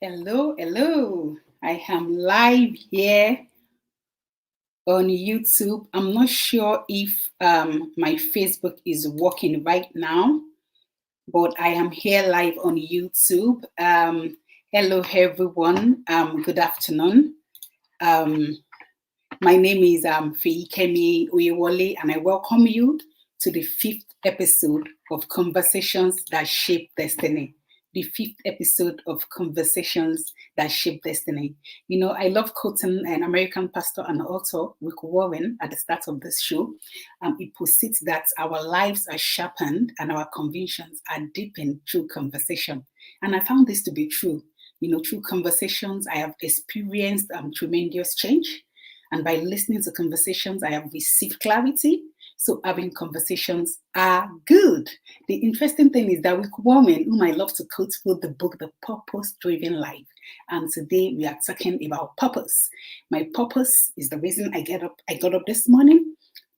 Hello, hello. I am live here on YouTube. I'm not sure if my Facebook is working right now, but I am here live on YouTube. Hello, everyone. Good afternoon. My name is Feyikemi Oyewole, and I welcome you to the 5th episode of Conversations That Shape Destiny. The 5th episode of Conversations That Shape Destiny. You know, I love quoting an American pastor and author, Rick Warren, at the start of this show. He posits that our lives are sharpened and our convictions are deepened through conversation. And I found this to be true. You know, through conversations, I have experienced tremendous change. And by listening to conversations, I have received clarity. So having conversations are good. The interesting thing is that Rick Warren, whom I love to quote, wrote the book, The Purpose-Driven Life. And today we are talking about purpose. My purpose is the reason I got up this morning.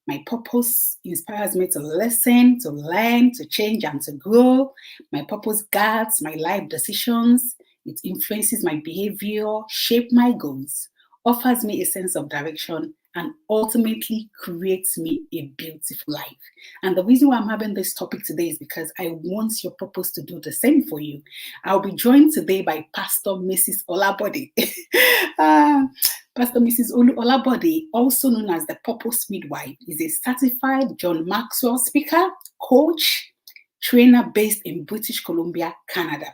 My purpose inspires me to listen, to learn, to change, and to grow. My purpose guides my life decisions. It influences my behavior, shapes my goals, offers me a sense of direction, and ultimately creates me a beautiful life. And the reason why I'm having this topic today is because I want your purpose to do the same for you. I'll be joined today by Pastor Mrs. Olabode. Pastor Mrs. Olabode, also known as the Purpose Midwife, is a certified John Maxwell speaker, coach, trainer based in British Columbia, Canada.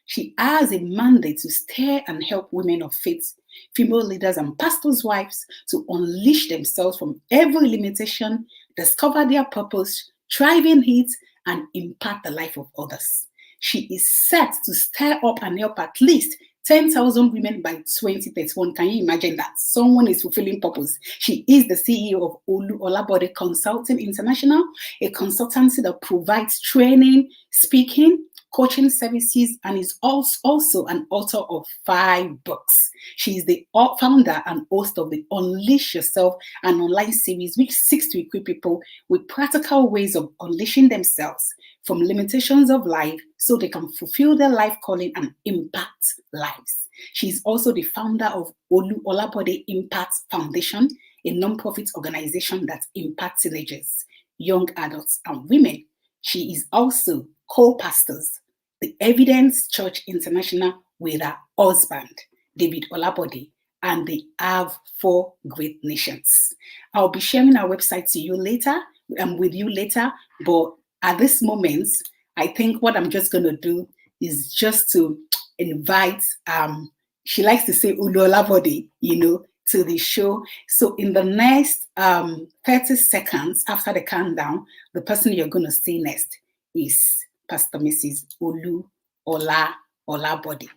She has a mandate to steer and help women of faith, female leaders, and pastors' wives to unleash themselves from every limitation, discover their purpose, thrive in it, and impact the life of others. She is set to stir up and help at least 10,000 women by 2031. Can you imagine that? Someone is fulfilling purpose. She is the CEO of Olabode Consulting International, a consultancy that provides training, speaking, coaching services, and is also an author of 5 books. She is the founder and host of the Unleash Yourself, an online series which seeks to equip people with practical ways of unleashing themselves from limitations of life so they can fulfill their life calling and impact lives. She is also the founder of Olabode Impact Foundation, a non-profit organization that impacts teenagers, young adults, and women. She is also co-pastors the Evidence Church International with her husband, David Olabode, and they have 4 great nations. I'll be sharing our website to you later, with you later, but at this moment, I think what I'm just going to do is just to invite, she likes to say Ulu Olabode, to the show. So in the next 30 seconds after the countdown, the person you're going to see next is Pastor Mrs. Olabode.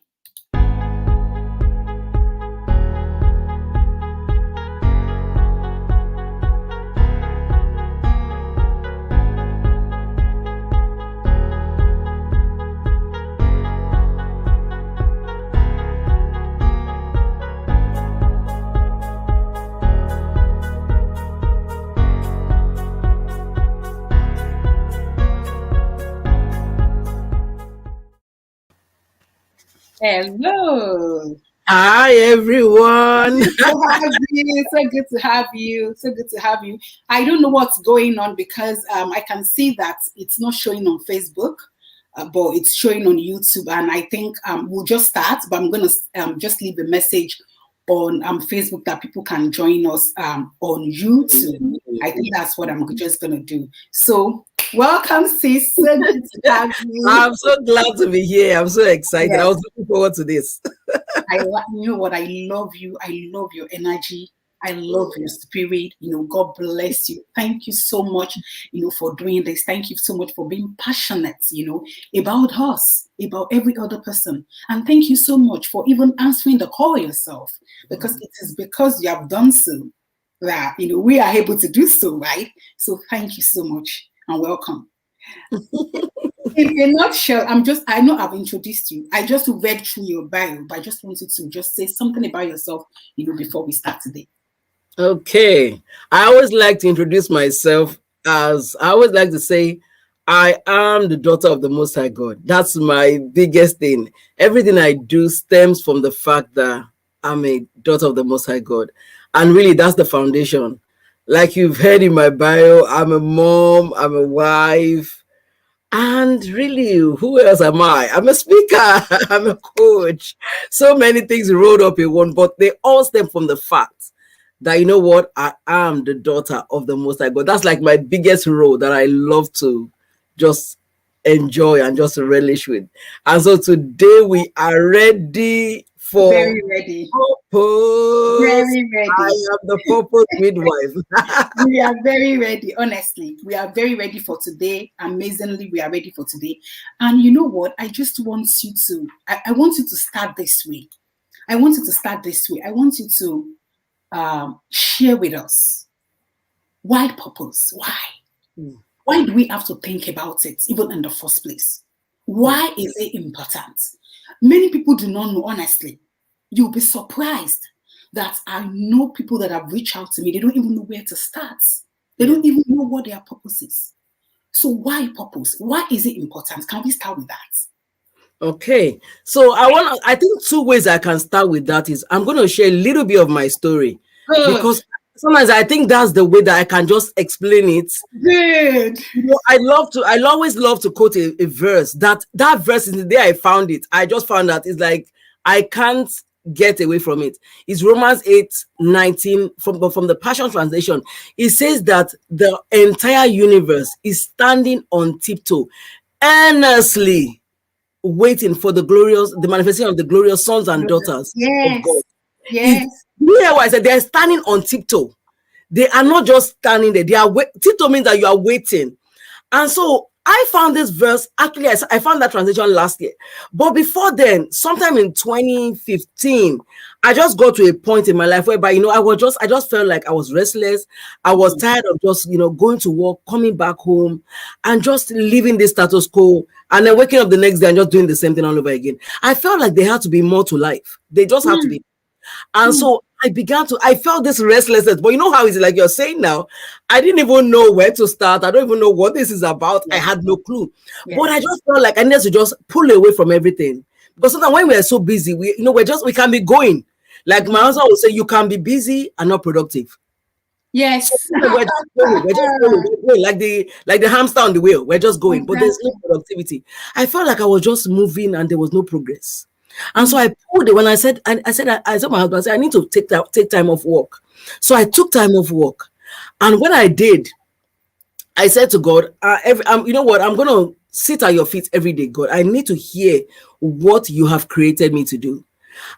Hello. Hi, everyone. So good to have you. So good to have you. I don't know what's going on because I can see that it's not showing on Facebook, but it's showing on YouTube. And I think we'll just start, but I'm going to just leave a message on Facebook that people can join us on YouTube. I think that's what I'm just going to do. So welcome, sis. So good to have you. I'm so glad to be here. I'm so excited. Yes. I was looking forward to this. You know what? I love you. I love your energy. I love your spirit. God bless you. Thank you so much, for doing this. Thank you so much for being passionate, about us, about every other person. And thank you so much for even answering the call yourself, because it is because you have done so that, we are able to do so, right? So thank you so much and welcome. In a nutshell, I know I've introduced you. I just read through your bio, but I just wanted to just say something about yourself, before we start today. Okay. I always like to introduce myself I always like to say, I am the daughter of the Most High God. That's my biggest thing. Everything I do stems from the fact that I'm a daughter of the Most High God. And really, that's the foundation. Like you've heard in my bio, I'm a mom, I'm a wife. And really, who else am I? I'm a speaker, I'm a coach. So many things rolled up in one, but they all stem from the fact that, you know what, I am the daughter of the Most High God. That's like my biggest role that I love to just enjoy and just relish with. And so today we are ready for Very ready. purpose. Very ready. I am the purpose midwife. We are very ready, honestly. We are very ready for today. Amazingly, we are ready for today. And you know what? I just want you to, I want you to start this way. I want you to start this way. I want you to share with us. Why purpose? Why? Why do we have to think about it, even in the first place? Why is it important? Many people do not know, honestly. You'll be surprised that I know people that have reached out to me. They don't even know where to start. They don't even know what their purpose is. So why purpose? Why is it important? Can we start with that? Okay. So I think two ways I can start with that is I'm going to share a little bit of my story. Good. Because sometimes I think that's the way that I can just explain it. Good. You know, I always love to quote a verse. That verse is the day I found it. I just found that it's like I can't get away from it. It's Romans 8:19 from the Passion Translation. It says that the entire universe is standing on tiptoe, earnestly waiting for the manifestation of the glorious sons and daughters of God. Yes. Yeah, I said they're standing on tiptoe. They are not just standing there. They are tiptoe means that you are waiting. And so I found this verse, actually, I found that translation last year. But before then, sometime in 2015, I just got to a point in my life whereby, you know, I just felt like I was restless. I was tired of just, you know, going to work, coming back home, and just living this status quo, and then waking up the next day and just doing the same thing all over again. I felt like there had to be more to life. They just had to be. And so I felt this restlessness, but you know how it's like you're saying now, I didn't even know where to start. I don't even know what this is about. I had no clue, but I just felt like I needed to just pull away from everything, because sometimes when we're so busy, we we can be going, like my husband would say, you can be busy and not productive. Yes. So we're just going, like the hamster on the wheel. We're just going, but there's no productivity. I felt like I was just moving and there was no progress. And so I pulled it when I said my husband, I said, I need to take time off work. So I took time off work. And when I did, I said to God, you know what? I'm going to sit at your feet every day, God. I need to hear what you have created me to do.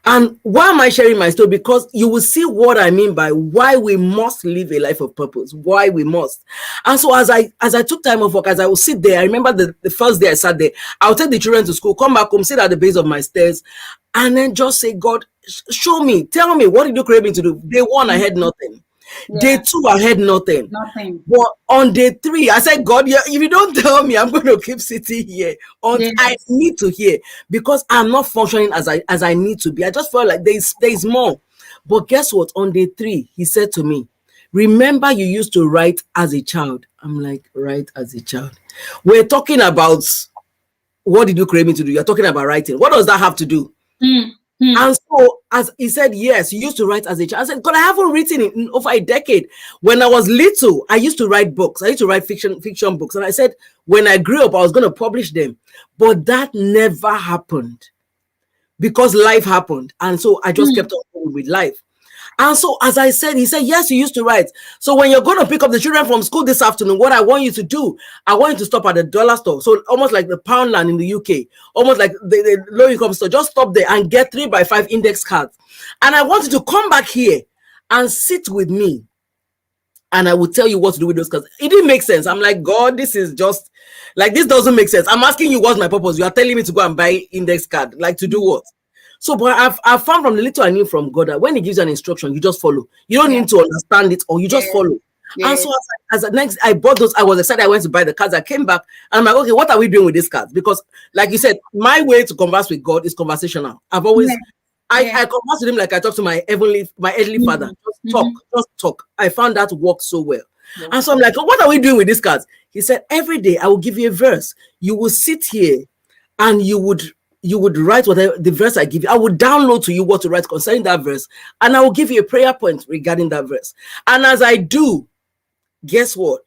And why am I sharing my story? Because you will see what I mean by why we must live a life of purpose, why we must. And so as I took time off work, as I would sit there, I remember the first day I sat there, I'll take the children to school, come back home, sit at the base of my stairs, and then just say, God, show me, tell me, what did you create me to do? Day one, I had nothing. Day two, I had nothing. But on day three, I said, God, if you don't tell me, I'm going to keep sitting here. I need to hear, because I'm not functioning as I need to be. I just felt like there's more. But guess what? On day three, he said to me, remember you used to write as a child. I'm like, write as a child? We're talking about what did you create me to do? You're talking about writing. What does that have to do? And so, as he said, yes, you used to write as a child. I said, God, I haven't written in over a decade. When I was little, I used to write books. I used to write fiction books. And I said, when I grew up, I was going to publish them. But that never happened, because life happened. And so I just kept on going with life. And so, as I said, he said, yes, you used to write. So when you're going to pick up the children from school this afternoon, what I want you to do, I want you to stop at the dollar store. So almost like the Poundland in the UK, almost like the low income store. Just stop there and get 3x5 index cards. And I want you to come back here and sit with me. And I will tell you what to do with those cards. It didn't make sense. I'm like, God, this is just like, this doesn't make sense. I'm asking you what's my purpose. You are telling me to go and buy index card. Like, to do what? So, but I've found from the little I knew from God that when he gives an instruction, you just follow. You don't need to understand it, or you just follow. And so as next, I bought those. I was excited. I went to buy the cards. I came back and I'm like, okay, what are we doing with these cards? Because like you said, my way to converse with God is conversational. I've always, I converse with him like I talk to my earthly father. Just talk. I found that worked so well. Yeah. And so I'm like, oh, what are we doing with these cards? He said, every day I will give you a verse. You will sit here and you would write whatever the verse I give you. I will download to you what to write concerning that verse, and I will give you a prayer point regarding that verse. And as I do, guess what?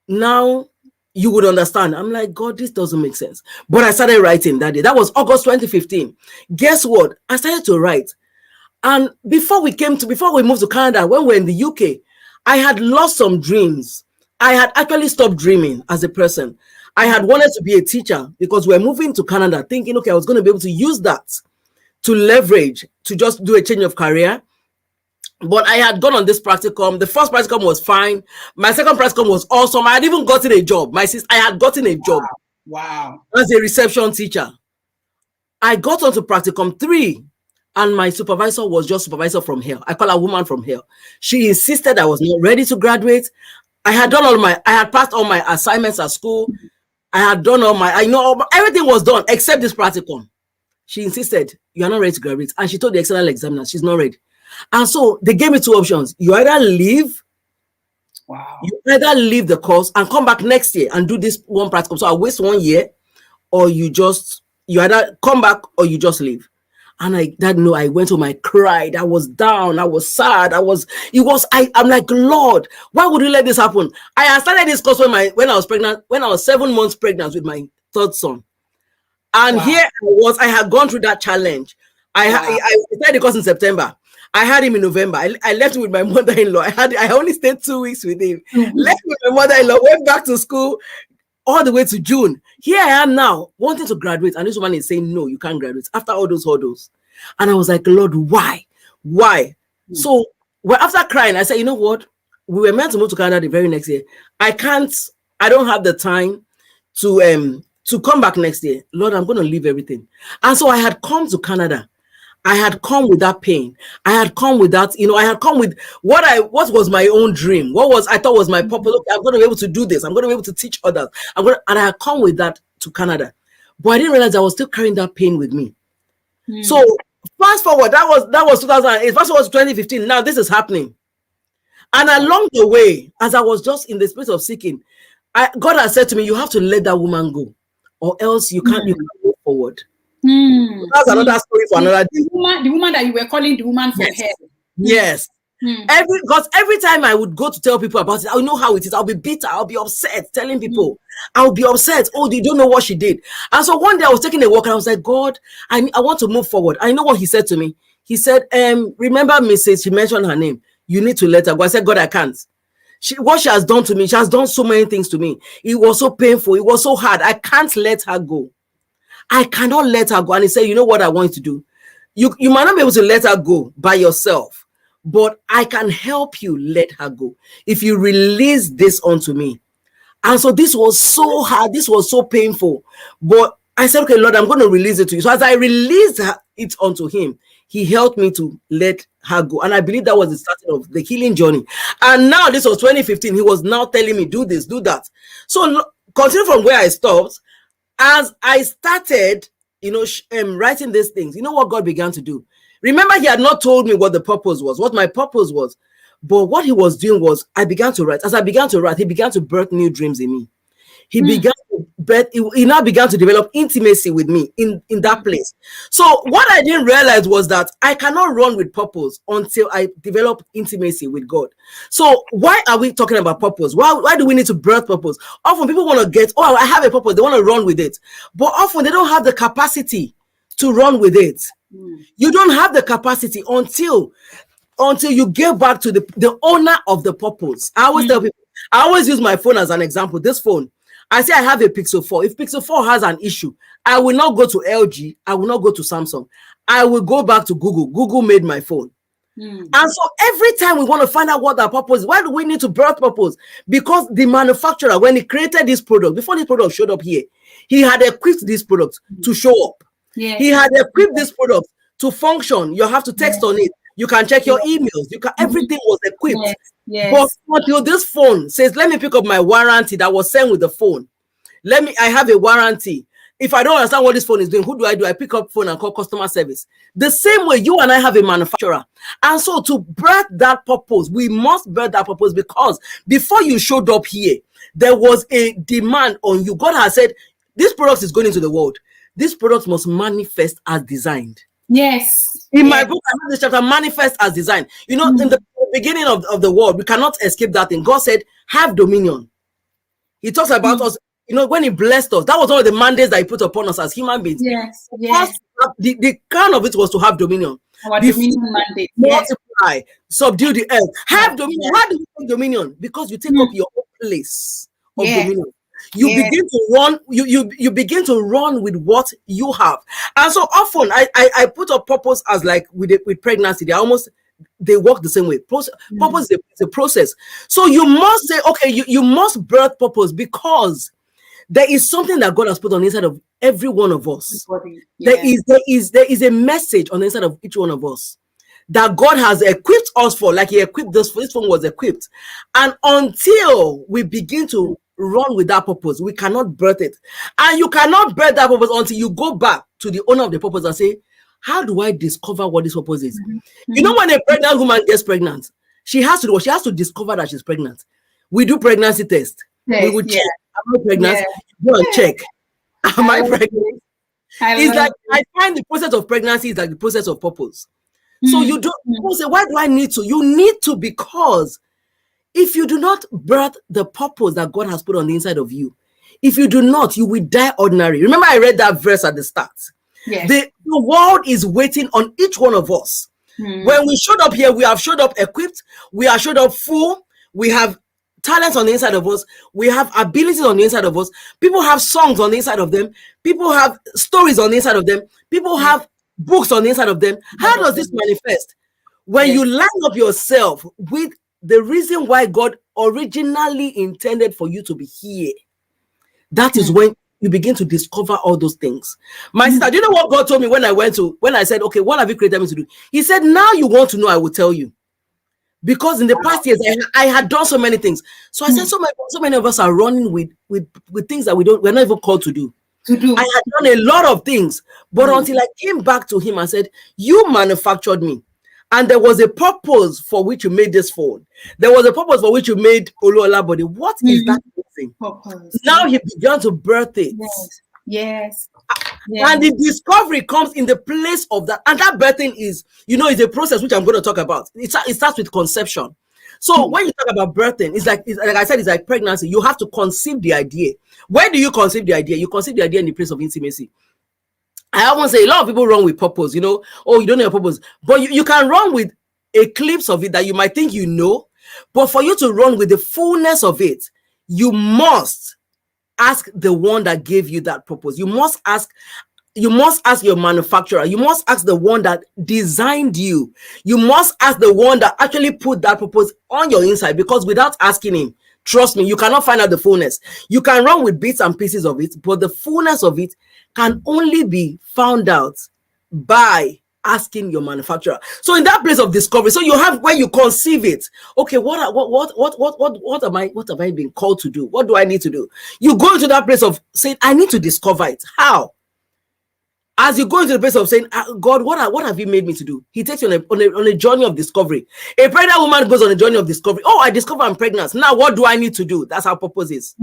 Now you would understand. I'm like, God, this doesn't make sense. But I started writing that day. That was August 2015. Guess what? I started to write. And before we moved to Canada, when we were in the UK, I had lost some dreams. I had actually stopped dreaming as a person. I had wanted to be a teacher because we're moving to Canada thinking, okay, I was going to be able to use that to leverage, to just do a change of career. But I had gone on this practicum. The first practicum was fine. My second practicum was awesome. I had even gotten a job. I had gotten a job. Wow. As a reception teacher. I got onto practicum 3, and my supervisor was just supervisor from here. I call her woman from here. She insisted I was not ready to graduate. I had passed all my assignments at school. I had done everything was done except this practicum. She insisted, you are not ready to graduate. And she told the external examiner, she's not ready. And so they gave me 2 options. You either leave, the course and come back next year and do this one practicum. So I'll waste 1 year, or you either come back or you just leave. And I went home, I cried, I was down, I was sad, I'm like, Lord, why would you let this happen? I started this course when I was 7 months pregnant with my 3rd son. And here I had gone through that challenge. I started the course in September. I had him in November. I left him with my mother-in-law. I only stayed 2 weeks with him. Left with my mother-in-law, went back to school all the way to June. Here I am now, wanting to graduate. And this woman is saying, no, you can't graduate after all those hurdles. And I was like, Lord, why? So after crying, I said, you know what? We were meant to move to Canada the very next year. I don't have the time to come back next year. Lord, I'm going to leave everything. And so I had come to Canada. I had come with that pain. I had come with that, I had come with what was my own dream. What I thought was my purpose. Look, I'm going to be able to do this. I'm going to be able to teach others. And I had come with that to Canada. But I didn't realize I was still carrying that pain with me. So fast forward, that was 2008. Fast forward to 2015. Now this is happening. And along the way, as I was just in the space of seeking, God has said to me, you have to let that woman go, or else you can't move forward. That's another story for another day. The woman that you were calling the woman from hell. Yes. Every time I would go to tell people about it, I know how it is. I'll be bitter. I'll be upset telling people. I'll be upset. Oh, they don't know what she did. And so one day I was taking a walk and I was like, God, I want to move forward. I know what he said to me. He said, remember Mrs. She mentioned her name. You need to let her go. I said, God, I can't. What she has done to me, she has done so many things to me. It was so painful. It was so hard. I can't let her go. I cannot let her go. And he said, you know what I want you to do? You might not be able to let her go by yourself, but I can help you let her go if you release this onto me. And so this was so hard. This was so painful. But I said, okay, Lord, I'm going to release it to you. So as I released it onto him, he helped me to let her go. And I believe that was the starting of the healing journey. And now this was 2015. He was now telling me, do this, do that. So continue from where I stopped. As I started, writing these things, you know what God began to do? Remember, he had not told me what the purpose was, what my purpose was. But what he was doing was, I began to write. As I began to write, he began to birth new dreams in me. He now began to develop intimacy with me in that place. So what I didn't realize was that I cannot run with purpose until I develop intimacy with God. So why are we talking about purpose? Why do we need to birth purpose? Often people want to get, I have a purpose. They want to run with it. But often they don't have the capacity to run with it. You don't have the capacity until you get back to the owner of the purpose. I always tell people, I always use my phone as an example. This phone, I say I have a Pixel 4. If Pixel 4 has an issue, I will not go to LG. I will not go to Samsung. I will go back to Google. Google made my phone. And so every time we want to find out what our purpose is, why do we need to birth purpose? Because the manufacturer, when he created this product, before this product showed up here, he had equipped this product to show up. He had equipped this product to function. You have to text on it. You can check your emails. Everything was equipped. But until this phone says, let me pick up my warranty that was sent with the phone. I have a warranty. if I don't understand what this phone is doing, who do? I pick up phone and call customer service. The same way you and I have a manufacturer. And so to birth that purpose, we must birth that purpose, because before you showed up here, there was a demand on you. God has said, this product is going into the world. This product must manifest as designed. Yes. In my book, I have this chapter, manifest as designed. In the beginning of the world, we cannot escape that thing. God said, have dominion. He talks about us. When he blessed us, that was one of the mandates that he put upon us as human beings. Yes. First, the crown of it was to have dominion. Our dominion mandate. Multiply, subdue the earth. Have dominion. How do you take dominion? Because you take up your own place of dominion. You begin to run. You begin to run with what you have. And so often, I put up purpose as like with pregnancy. They work the same way. Purpose is a process. So you must say, okay, you must birth purpose, because there is something that God has put on the inside of every one of us. There is a message on the inside of each one of us that God has equipped us for, like he equipped this phone was equipped. And until we begin to run with that purpose, we cannot birth it. And you cannot birth that purpose until you go back to the owner of the purpose and say, how do I discover what this purpose is? When a pregnant woman gets pregnant, she has to discover that she's pregnant. We do pregnancy test. We will check. Am I pregnant? Go and check. Am I pregnant? I find the process of pregnancy is like the process of purpose. So you don't people say, why do I need to? You need to, because if you do not birth the purpose that God has put on the inside of you, if you do not, you will die ordinary. Remember, I read that verse at the start. Yes. The world is waiting on each one of us. When we showed up here, we have showed up equipped. We are showed up full. We have talents on the inside of us. We have abilities on the inside of us. People have songs on the inside of them. People have stories on the inside of them. People have books on the inside of them. How does this manifest? When you line up yourself with the reason why God originally intended for you to be here, that is when you begin to discover all those things. My sister, do you know what God told me when I said, okay, what have you created me to do? He said, now you want to know, I will tell you. Because in the past years, I had done so many things. So I said, so many of us are running with things that we're not even called to do. I had done a lot of things, but until I came back to him and said, you manufactured me. And there was a purpose for which you made this phone. There was a purpose for which you made Oluolabode. What is that thing? Purpose. Now he began to birth it. Yes. And the discovery comes in the place of that. And that birthing is a process which I'm going to talk about. It starts with conception. So when you talk about birthing, it's like I said, it's like pregnancy. You have to conceive the idea. Where do you conceive the idea? You conceive the idea in the place of intimacy. I often say a lot of people run with purpose, oh, you don't know your purpose. But you can run with a glimpse of it that you might think you know. But for you to run with the fullness of it, you must ask the one that gave you that purpose. You must ask your manufacturer. You must ask the one that designed you. You must ask the one that actually put that purpose on your inside, because without asking him, trust me, you cannot find out the fullness. You can run with bits and pieces of it, but the fullness of it can only be found out by asking your manufacturer. So in that place of discovery, so you have where you conceive it. Okay, what have I been called to do? What do I need to do? You go into that place of saying, I need to discover it. How? As you go into the place of saying, God, what have you made me to do? He takes you on a journey of discovery. A pregnant woman goes on a journey of discovery. Oh, I discover I'm pregnant. Now, what do I need to do? That's how purpose is.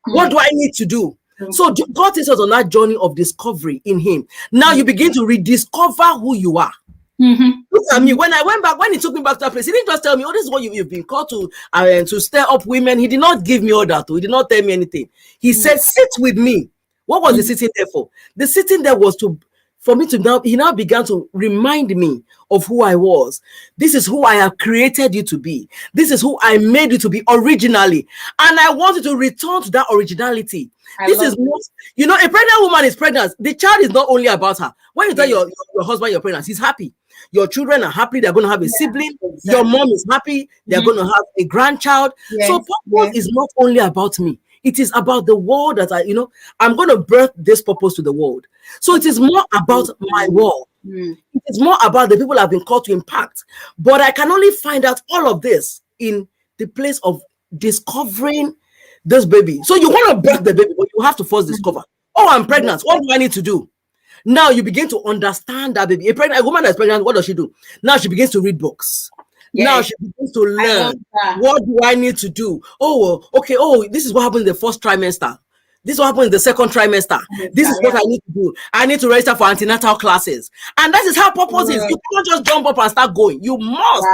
What do I need to do? So God takes us on that journey of discovery in him. Now you begin to rediscover who you are. Look at me. When he took me back to that place, he didn't just tell me, oh, this is what you've been called to stir up women. He did not give me all that. He did not tell me anything. He said, sit with me. What was the sitting there for? The sitting there was for me to now, he now began to remind me of who I was. This is who I have created you to be. This is who I made you to be originally. And I want you to return to that originality. This is not, a pregnant woman is pregnant. The child is not only about her. When you tell your husband you're pregnant, he's happy. Your children are happy. They're going to have a sibling. Exactly. Your mom is happy. They're going to have a grandchild. So purpose is not only about me. It is about the world that I'm going to birth this purpose to the world. So it is more about my world. It is more about the people I've been called to impact. But I can only find out all of this in the place of discovering this baby. So you want to birth the baby, but you have to first discover, Oh, I'm pregnant. What do I need to do? Now you begin to understand that baby. A woman that's pregnant, what does she do? Now she begins to read books. Now she begins to learn. What do I need to do? Oh, okay. Oh, this is what happened in the first trimester. This is what happened in the second trimester. This is what I need to do. I need to register for antenatal classes. And that is how purpose is. You cannot just jump up and start going. You must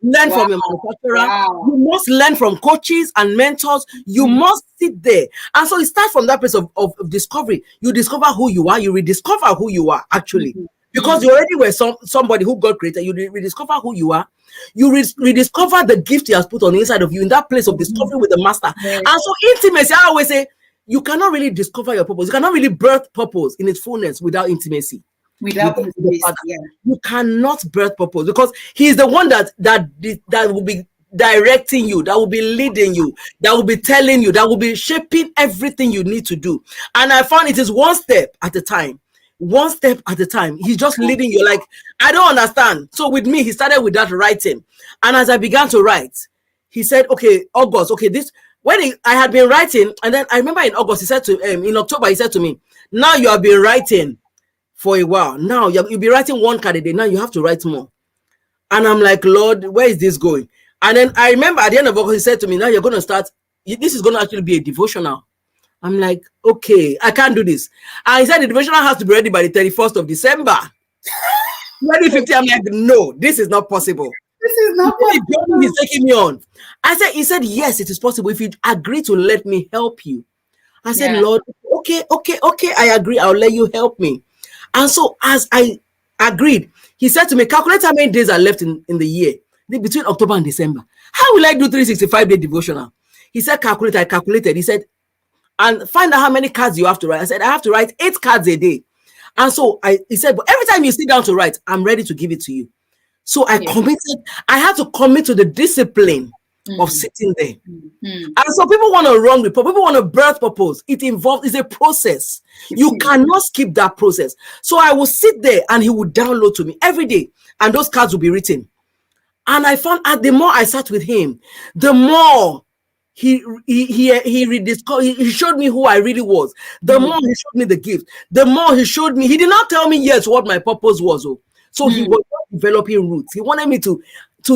learn from your manufacturer. You must learn from coaches and mentors. You must sit there. And so it starts from that place of discovery. You discover who you are. You rediscover who you are, actually. Because you already were somebody who God created. You rediscover who you are. You rediscover the gift He has put on the inside of you in that place of discovery with the Master. And so intimacy, I always say, you cannot really discover your purpose. You cannot really birth purpose in its fullness without intimacy. Without intimacy, you cannot birth purpose, because He's the one that will be directing you, that will be leading you, that will be telling you, that will be shaping everything you need to do. And I found it is one step at a time. One step at a time. He's just leading you. Like, I don't understand. So with me, He started with that writing. And as I began to write, He said, okay, August, okay, this. When I had been writing, and then I remember in August, He said to in October, He said to me, now you have been writing for a while. Now you'll be writing one card a day. Now you have to write more. And I'm like, Lord, where is this going? And then I remember at the end of August, He said to me, now you're going to start. This is going to actually be a devotional. I'm like, okay, I can't do this. And He said the devotional has to be ready by the 31st of December. 2050. I'm like, no, this is not possible. This is not possible. He's taking me on. He said, yes, it is possible if you agree to let me help you. I said, Lord, okay, I agree. I'll let you help me. And so as I agreed, He said to me, calculate how many days are left in the year, between October and December. How will I do 365-day devotional? He said, calculate. I calculated. He said, and find out how many cards you have to write. I said, I have to write 8 cards a day. And so he said, but every time you sit down to write, I'm ready to give it to you. So I committed. I had to commit to the discipline of sitting there. And so people want to run with purpose. People want to birth purpose. It's a process. You cannot skip that process. So I will sit there and He would download to me every day, and those cards will be written. And I found out the more I sat with Him, the more he showed me who I really was. The more He showed me the gift, the more He showed me. He did not tell me yet what my purpose was. So He was developing roots. He wanted me to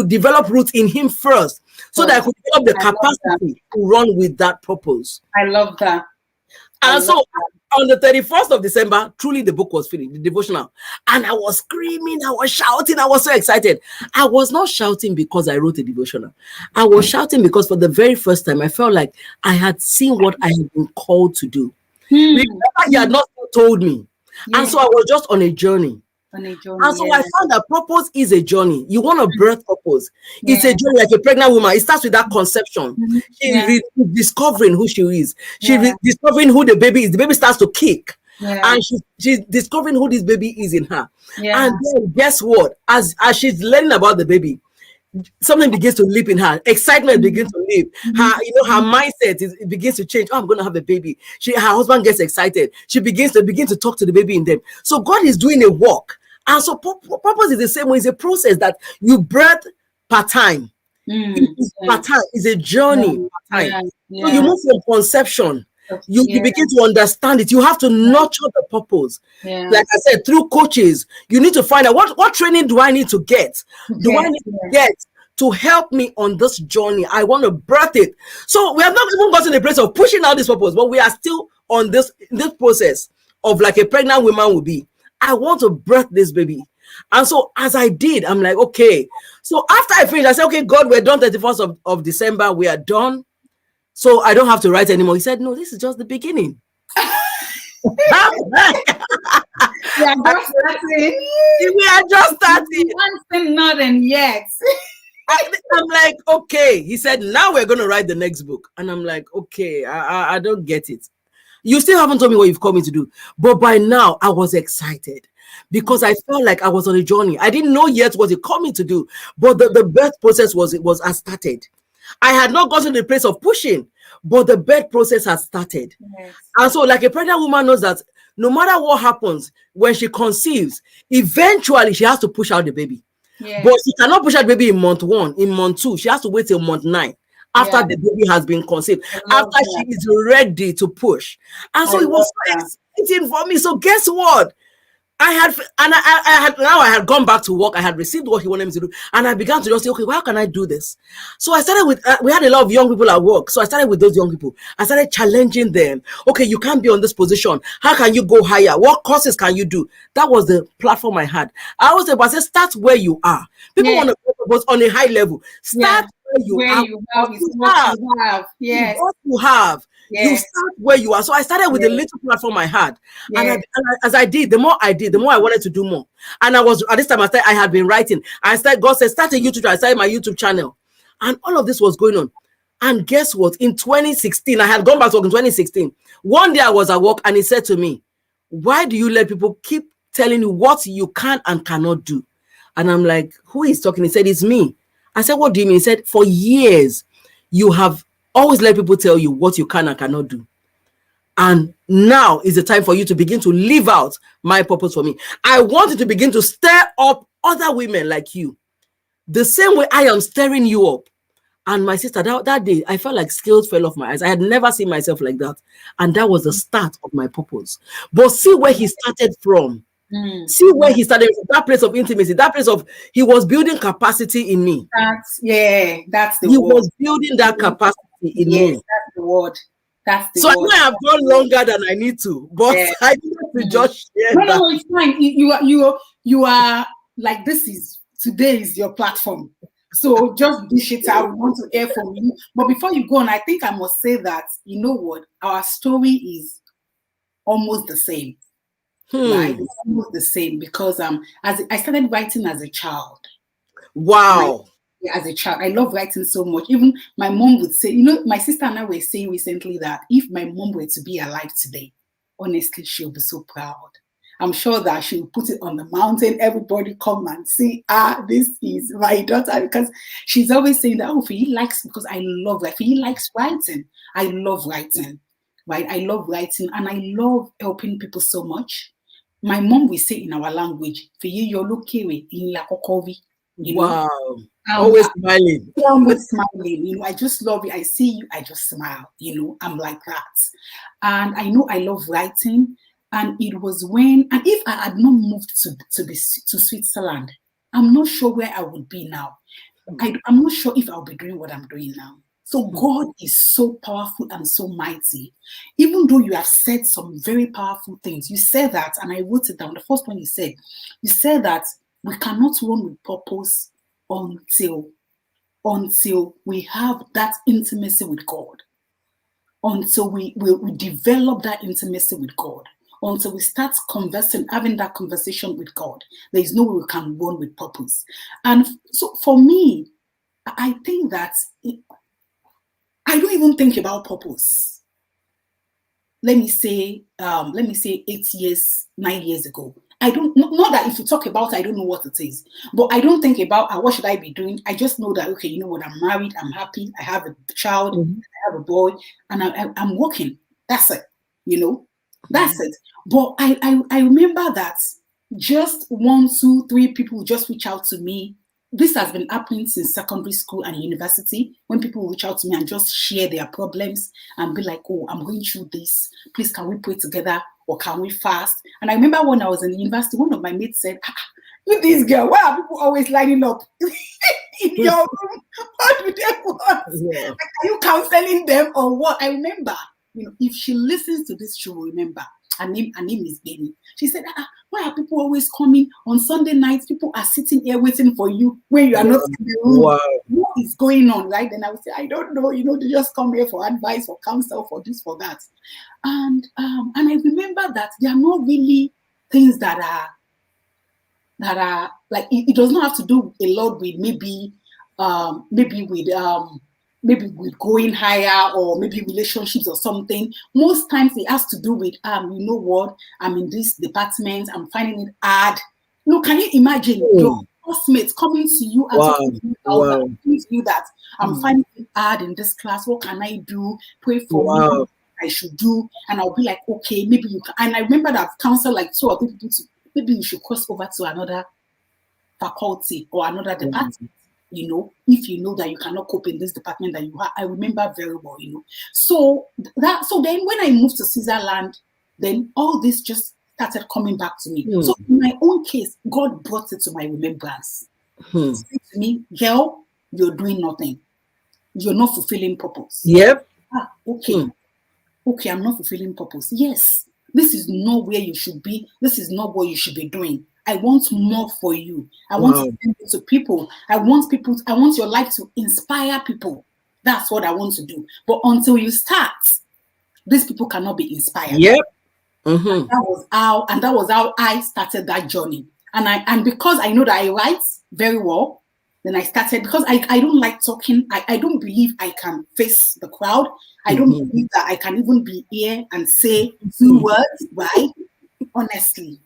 develop roots in Him first, so that I could develop the capacity to run with that purpose. I love that. And so on the 31st of December, truly the book was finished, the devotional. And I was screaming, I was shouting, I was so excited. I was not shouting because I wrote a devotional. I was shouting because for the very first time, I felt like I had seen what I had been called to do. Remember, He had not told me. And so I was just on a journey. And so I found that purpose is a journey. You want to birth purpose. It's a journey, like a pregnant woman. It starts with that conception. She's discovering who she is. She's discovering who the baby is. The baby starts to kick. And she's discovering who this baby is in her. And then guess what? As she's learning about the baby, something begins to leap in her. Excitement begins to leap. Her mindset it begins to change. Oh, I'm going to have a baby. Her husband gets excited. She begins to talk to the baby in them. So God is doing a work. And so purpose is the same way. It's a process that you birth part time. It's part time. It's a journey part time. So you move from conception. You begin to understand it. You have to nurture the purpose. Like I said, through coaches, you need to find out what training do I need to get? Do I need to get to help me on this journey? I want to birth it. So we have not even gotten to the place of pushing out this purpose, but we are still on this process of like a pregnant woman will be. I want to birth this baby. And so as I did, I'm like, okay. So after I finished, I said, okay, God, we're done 31st of December. We are done. So I don't have to write anymore. He said, no, this is just the beginning. We are just starting. We are just starting. One nothing yet. I'm like, okay. He said, now we're going to write the next book. And I'm like, okay, I don't get it. You still haven't told me what you've called me to do. But by now, I was excited because I felt like I was on a journey. I didn't know yet what he called me to do. But the birth process was started. I had not gotten to the place of pushing, but the birth process has started. And so like a pregnant woman knows that no matter what happens, when she conceives, eventually she has to push out the baby. But she cannot push out the baby in month 1, in month 2. She has to wait till month 9. after the baby has been conceived, after she is ready to push. And so it was so exciting for me. So guess what? I had gone back to work. I had received what he wanted me to do, and I began to just say, okay, how can I do this? So I started with, we had a lot of young people at work. So I started with those young people. I started challenging them. Okay, you can't be on this position. How can you go higher? What courses can you do? That was the platform I had. I always said, start where you are. People want to go on a high level. Start where you are. What you have. Yes. What you have. Yes. You start where you are. So I started with the little platform I had. And as I did, the more I did, the more I wanted to do more. And I was, at this time, I had been writing. God said, start a YouTube channel. I started my YouTube channel. And all of this was going on. And guess what? In 2016, I had gone back to work in 2016. One day I was at work and he said to me, why do you let people keep telling you what you can and cannot do? And I'm like, who is talking? He said, it's me. I said, what do you mean? He said, for years, you have always let people tell you what you can and cannot do. And now is the time for you to begin to live out my purpose for me. I want you to begin to stir up other women like you. The same way I am stirring you up. And my sister, that day, I felt like scales fell off my eyes. I had never seen myself like that. And that was the start of my purpose. But see where he started from. See where he started from, that place of intimacy, that place of, he was building capacity in me. That's the he word. Was building that capacity in me. That's the word. That's the so word. I know I've gone longer than I need to, but I need to just share that. No, it's fine. You are like, today is your platform. So just dish it out. We want to hear from you. But before you go on, I think I must say that, you know what, our story is almost the same. Right? It's almost the same because as I started writing as a child. Wow. As a child, I love writing so much. Even my mom would say, my sister and I were saying recently that if my mom were to be alive today, honestly, she'll be so proud. I'm sure that she'll put it on the mountain. Everybody come and see, this is my daughter, because she's always saying that, he likes, because I love that. He likes writing. I love writing, right? I love writing and I love helping people so much. My mom will say in our language, wow. Always smiling. Always smiling. I just love it. I see you, I just smile. I'm like that. And I know I love writing. And it was when, and if I had not moved to Switzerland, I'm not sure where I would be now. I'm not sure if I'll be doing what I'm doing now. So God is so powerful and so mighty. Even though you have said some very powerful things, you said that, and I wrote it down. The first one you said that we cannot run with purpose until we have that intimacy with God, until we develop that intimacy with God, until we start having that conversation with God. There is no way we can run with purpose. And so for me, I think that I don't even think about purpose. Let me say 8 years, 9 years ago. I don't know that if you talk about it, I don't know what it is. But I don't think about what should I be doing. I just know that, okay, you know what, I'm married, I'm happy, I have a child, I have a boy, and I'm working. That's it, that's it. But I remember that just 1, 2, 3 people just reach out to me. This has been happening since secondary school and university, when people reach out to me and just share their problems and be like, oh, I'm going through this. Please, can we pray together or can we fast? And I remember when I was in the university, one of my mates said, with this girl, why are people always lining up in your room? What do they want? Yeah. Like, are you counseling them or what? I remember, if she listens to this, she will remember. Her name is Benny. She said, why are people always coming on Sunday nights? People are sitting here waiting for you when you are not in the room. Wow. What is going on, right? Then I would say, I don't know. They just come here for advice, for counsel, for this, for that. And I remember that there are not really things that are like, it does not have to do a lot with maybe with going higher or maybe relationships or something. Most times it has to do with, you know what, I'm in this department, I'm finding it hard. Can you imagine your classmates coming to you and telling you that I'm finding it hard in this class, what can I do? Pray for me, what I should do. And I'll be like, okay, maybe you can. And I remember that I've counseled like 2 or 3 people to, maybe you should cross over to another faculty or another department. if you know that you cannot cope in this department that you have. I remember very well, So then when I moved to Switzerland, then all this just started coming back to me. So in my own case, God brought it to my remembrance. He said to me, girl, you're doing nothing. You're not fulfilling purpose. Yep. Okay. Okay, I'm not fulfilling purpose. Yes, this is not where you should be. This is not what you should be doing. I want more for you. I want to send it to people. I want your life to inspire people. That's what I want to do. But until you start, these people cannot be inspired. Yep. And that was how I started that journey. And because I know that I write very well, then I started, because I don't like talking. I don't believe I can face the crowd. I don't believe that I can even be here and say 2 words, right? Honestly.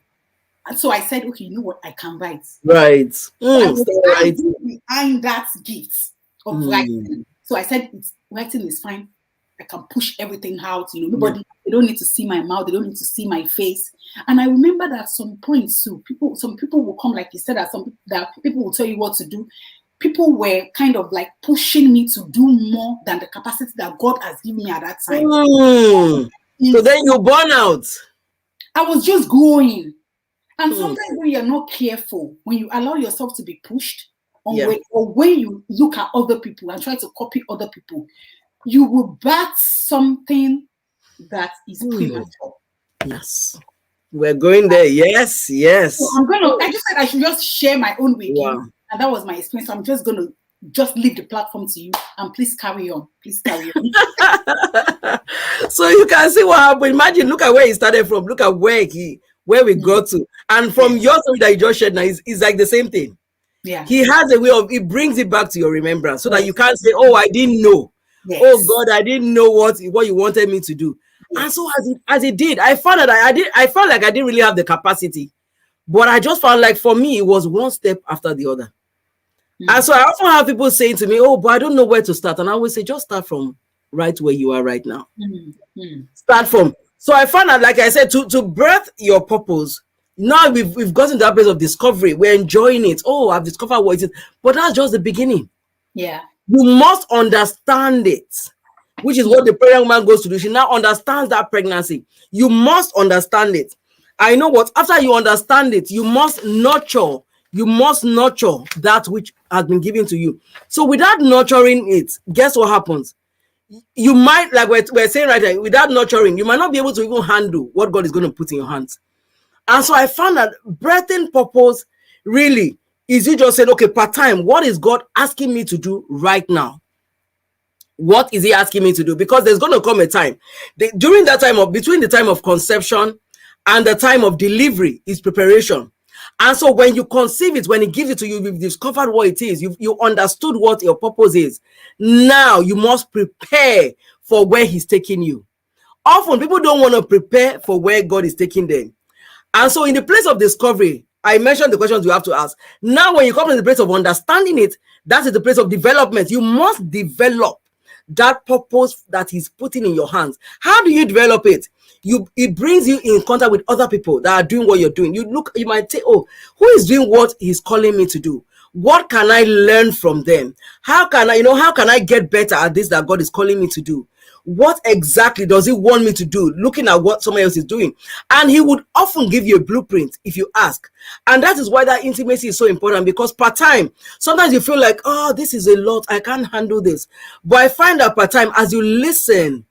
And so I said, okay, you know what? I can write. Right. I was behind that gift of writing. So I said, writing is fine. I can push everything out. Nobody, they don't need to see my mouth. They don't need to see my face. And I remember that at some point, too, some people will come, like you said, that people will tell you what to do. People were kind of like pushing me to do more than the capacity that God has given me at that time. So then you burn out. I was just growing. And sometimes when you're not careful, when you allow yourself to be pushed, or when you look at other people and try to copy other people, you will bat something that is premature. Yes. We're going there. Yes. So I just said I should just share my own with you. And that was my experience. So I'm just going to leave the platform to you, and please carry on. So you can see what happened. Imagine, look at where he started from. Look at where we got to. And from your story that you just shared now, is like the same thing. Yeah. He has a way of, it brings it back to your remembrance so that you can't say, oh, I didn't know. Yes. Oh God, I didn't know what you wanted me to do. Yes. And so as it did, I found that I felt like I didn't really have the capacity. But I just found like, for me, it was one step after the other. And so I often have people saying to me, oh, but I don't know where to start. And I always say, just start from right where you are right now. Start from. So I found out, like I said, to birth your purpose. Now we've gotten to that place of discovery. We're enjoying it. Oh, I've discovered what it is. But that's just the beginning. Yeah. You must understand it, which is what the pregnant woman goes to do. She now understands that pregnancy. You must understand it. I know what, after you understand it, you must nurture that which has been given to you. So without nurturing it, guess what happens? You might, like we're saying right now, without nurturing, you might not be able to even handle what God is going to put in your hands. And so I found that birthing purpose really is, you just said, okay, part-time, what is God asking me to do right now? What is he asking me to do? Because there's going to come a time. During that time, between the time of conception and the time of delivery is preparation. And so when you conceive it, when he gives it to you, you've discovered what it is. You understood what your purpose is. Now you must prepare for where he's taking you. Often people don't want to prepare for where God is taking them. And so in the place of discovery, I mentioned the questions you have to ask. Now when you come to the place of understanding it, that is the place of development. You must develop that purpose that he's putting in your hands. How do you develop it? It brings you in contact with other people that are doing what you're doing. You might say, oh, who is doing what he's calling me to do? What can I learn from them? How can I get better at this that God is calling me to do? What exactly does he want me to do? Looking at what someone else is doing. And he would often give you a blueprint if you ask. And that is why that intimacy is so important, because part-time, sometimes you feel like, oh, this is a lot. I can't handle this. But I find that part-time, as you listen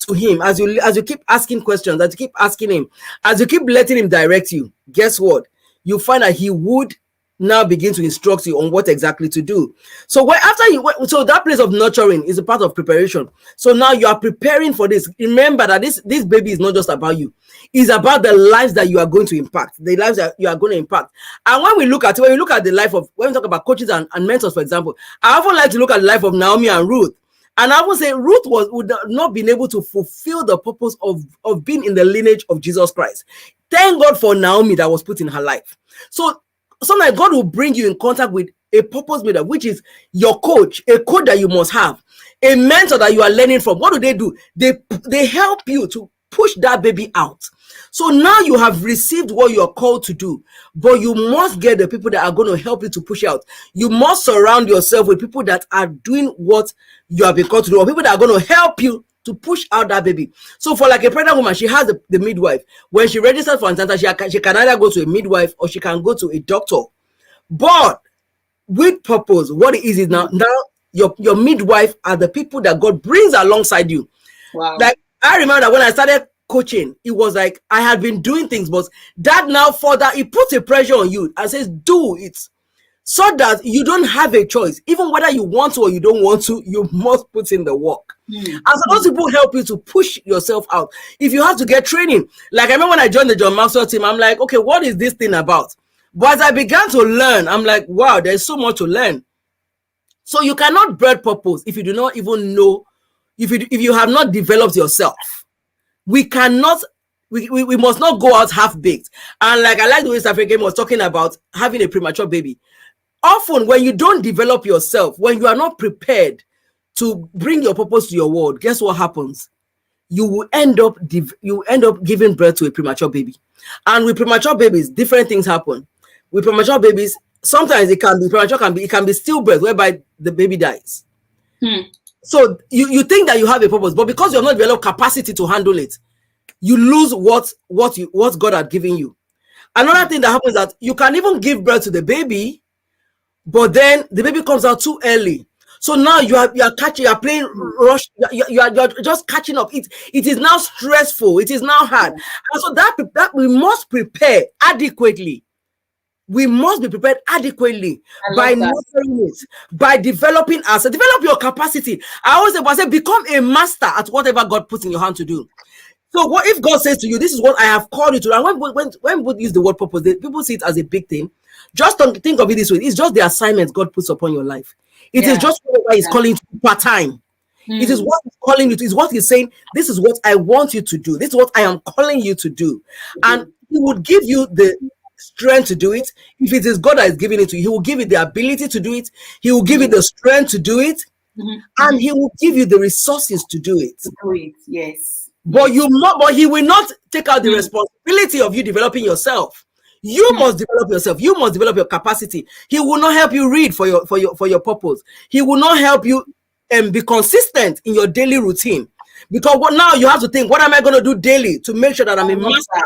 to him, as you keep asking questions, as you keep asking him, as you keep letting him direct you, guess what? You find that he would now begin to instruct you on what exactly to do. So so that place of nurturing is a part of preparation. So now you are preparing for this. Remember that this baby is not just about you. It's about the lives that you are going to impact, the lives that you are going to impact. And when we look at the life of, when we talk about coaches and mentors, for example, I often like to look at the life of Naomi and Ruth. And I would say Ruth would not been able to fulfill the purpose of being in the lineage of Jesus Christ. Thank God for Naomi that was put in her life. So sometimes God will bring you in contact with a purpose maker, which is your coach, a coach that you must have, a mentor that you are learning from. What do? They help you to push that baby out. So now you have received what you are called to do, but you must get the people that are going to help you to push out. You must surround yourself with people that are doing what you have been called to do, or people that are going to help you to push out that baby. So for like a pregnant woman, she has the midwife. When she registers for antenatal, she can either go to a midwife or she can go to a doctor. But with purpose, what it is now your midwife are the people that God brings alongside you. Wow. Like I remember that when I started coaching, it was like I had been doing things, but that now further it puts a pressure on you and says, do it, so that you don't have a choice. Even whether you want to or you don't want to, you must put in the work. And so those people help you to push yourself out. If you have to get training, like I remember when I joined the John Maxwell team, I'm like, okay, what is this thing about? But as I began to learn, I'm like, wow, there's so much to learn. So you cannot birth purpose if you do not even know, if you have not developed yourself. We cannot, we must not go out half-baked. And like I like the way South African was talking about having a premature baby. Often when you don't develop yourself, when you are not prepared to bring your purpose to your world, guess what happens? You will end up giving birth to a premature baby. And with premature babies, different things happen. With premature babies, sometimes it can be stillbirth, whereby the baby dies. So you think that you have a purpose, but because you have not developed capacity to handle it, you lose what God had given you. Another thing that happens is that you can even give birth to the baby, but then the baby comes out too early. So now you are playing rush, you are just catching up. It is now stressful, it is now hard. And so that we must prepare adequately. We must be prepared adequately by nurturing it, by developing us. Develop your capacity. I always say, become a master at whatever God puts in your hand to do. So what if God says to you, this is what I have called you to? And when people use the word purpose, people see it as a big thing. Just don't think of it this way. It's just the assignment God puts upon your life. It is just what He's calling you to part-time. It is what He's calling you to. It's what He's saying, this is what I want you to do. This is what I am calling you to do. And He would give you the strength to do it. If it is God that is giving it to you, He will give you the ability to do it. He will give you the strength to do it. And He will give you the resources to do it. Yes. But He will not take out the responsibility of you developing yourself. You must develop yourself. You must develop your capacity. He will not help you read for your purpose. He will not help you be consistent in your daily routine. Because now you have to think, what am I going to do daily to make sure that I'm a master?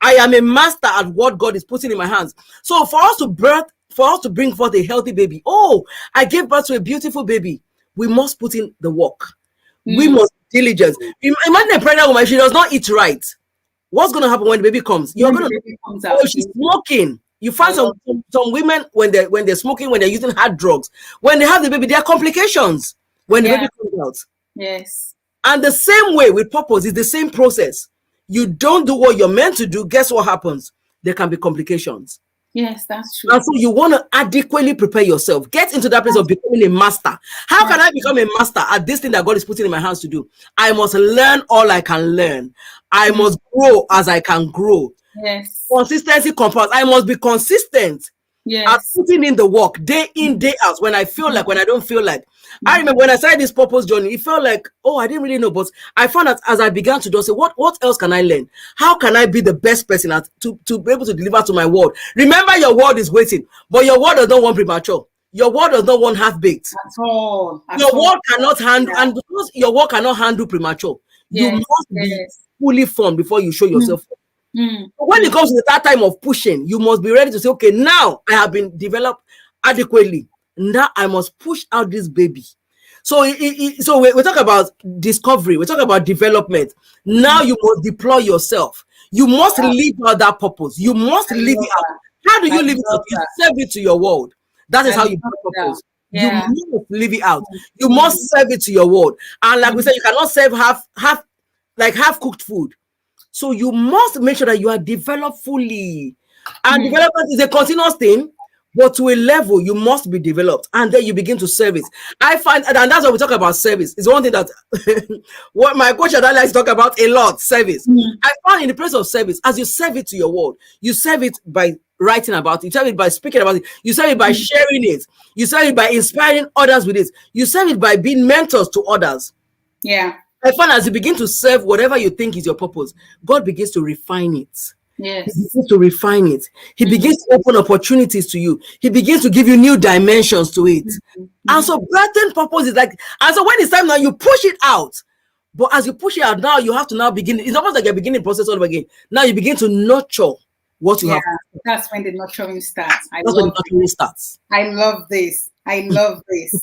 I am a master at what God is putting in my hands. So for us to bring forth a healthy baby, I gave birth to a beautiful baby, we must put in the work. We must diligence. Imagine a pregnant woman, she does not eat right. What's going to happen when the baby comes? You're going to she's smoking. You find some women when they're smoking, when they're using hard drugs, when they have the baby, there are complications when the baby comes out. Yes. And the same way with purpose is the same process. You don't do what you're meant to do, guess what happens? There can be complications. Yes, that's true. And so you want to adequately prepare yourself. Get into that place of becoming a master. How can I become a master at this thing that God is putting in my hands to do? I must learn all I can learn. I must grow as I can grow. Yes. Consistency compounds. I must be consistent. At putting in the work day in, day out, when I feel like, when I don't feel like. I remember when I started this purpose journey, it felt like, I didn't really know. But I found that as I began to do, say, what else can I learn? How can I be the best person to be able to deliver to my world? Remember, your world is waiting, but your world does not want premature. Your world does not want half-baked. At all. Your world cannot handle, and because your world cannot handle premature, you must be fully formed before you show yourself. But when it comes to that time of pushing, you must be ready to say, okay, now I have been developed adequately. Now I must push out this baby. So we talk about discovery, we talk about development. Now you must deploy yourself. You must live out that purpose. You must live it out. How do you live it out? You serve it to your world. That is how you do purpose. You must live it out. You must serve it to your world. And like we said, you cannot serve half cooked food. So you must make sure that you are developed fully. And development is a continuous thing, but to a level, you must be developed. And then you begin to serve it. I find, and that's why we talk about service. It's one thing that what my coach and I like to talk about a lot, service. I found in the place of service, as you serve it to your world, you serve it by writing about it, you serve it by speaking about it, you serve it by sharing it, you serve it by inspiring others with it, you serve it by being mentors to others. Yeah. I find as you begin to serve whatever you think is your purpose, God begins to refine it. Yes. He begins to refine it. He begins to open opportunities to you. He begins to give you new dimensions to it. And so birthing purpose is like, and so when it's time now, you push it out. But as you push it out now, you have to now begin. It's almost like you're beginning process all over again. Now you begin to nurture what you have. That's when the nurturing starts. That's when the nurturing starts. I love this. I love this.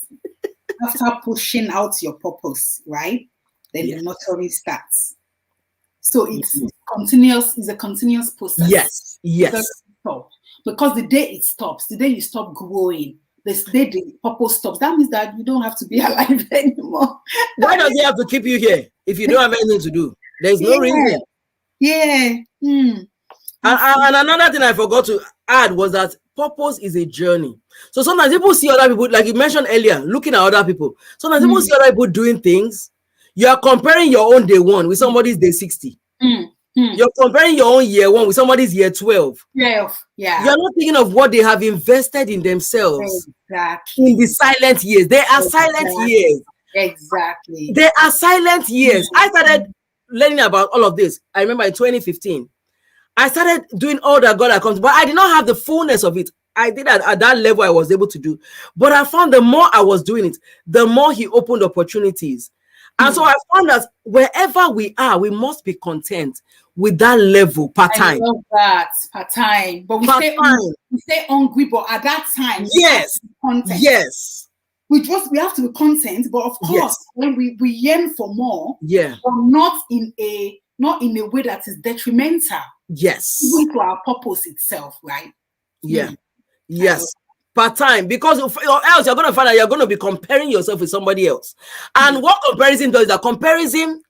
After pushing out your purpose, right? Then the nurturing starts. So it's continuous, it's a continuous process. Yes, yes. Because the day it stops, the day you stop growing, the day the purpose stops, that means that you don't have to be alive anymore. Why does he have to keep you here if you don't have anything to do? There's no reason. Yeah. And another thing I forgot to add was that purpose is a journey. So sometimes people see other people, like you mentioned earlier, looking at other people. Sometimes people see other people doing things. You are comparing your own day 1 with somebody's day 60. You're comparing your own year 1 with somebody's year 12. Yeah. You're not thinking of what they have invested in themselves. Exactly. In the silent years. They are silent years. Exactly. They are silent years. I started learning about all of this. I remember in 2015. I started doing all that God had come to, but I did not have the fullness of it. I did at that level I was able to do. But I found the more I was doing it, the more he opened opportunities. And so I found that wherever we are, we must be content with that level part-time. I love that, part-time. But we stay hungry, but at that time, yes, yes. We have to be content, but of course, when we yearn for more, but not in a way that is detrimental. Yes. Even to our purpose itself, right? Yeah. Yes. Part-time, because or else you're going to find that you're going to be comparing yourself with somebody else. And what comparison does is that comparison,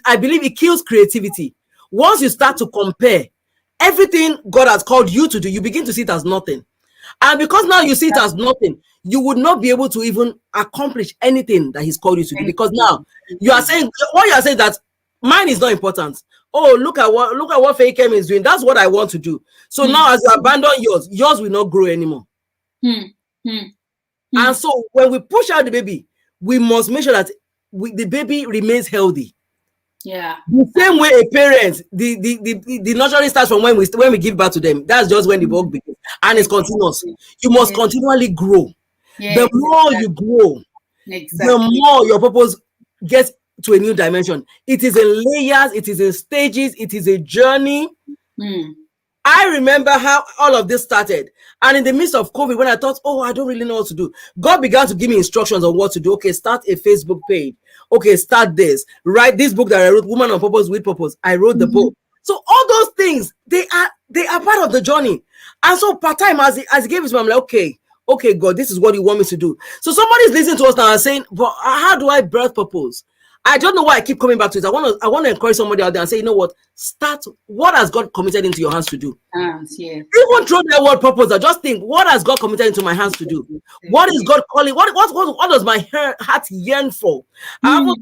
I believe it kills creativity. Once you start to compare, everything God has called you to do, you begin to see it as nothing. And because now you see it as nothing, you would not be able to even accomplish anything that he's called you to do. Because now you are saying, what you are saying that mine is not important. Oh, look at what Fakem is doing. That's what I want to do. So now as you abandon yours will not grow anymore. And so when we push out the baby, we must make sure that the baby remains healthy. Yeah. The same way a parent, the nurturing starts from when we give birth to them. That's just when the work begins. And it's continuous. You must continually grow. The more you grow, the more your purpose gets to a new dimension. It is in layers, it is in stages, it is a journey. I remember how all of this started. And in the midst of COVID, when I thought, oh, I don't really know what to do, God began to give me instructions on what to do. Okay, start a Facebook page. Okay, start this. Write this book that I wrote, Woman on Purpose with Purpose. I wrote the book. So all those things, they are part of the journey. And so part-time, as he gave it to me, I'm like, okay, God, this is what you want me to do. So somebody's listening to us now and saying, but how do I birth purpose? I don't know why I keep coming back to it. I want to encourage somebody out there and say, you know what? Start. What has God committed into your hands to do? Even throw that word purpose, I just think, what has God committed into my hands to do? What is God calling? What does my heart yearn for? I have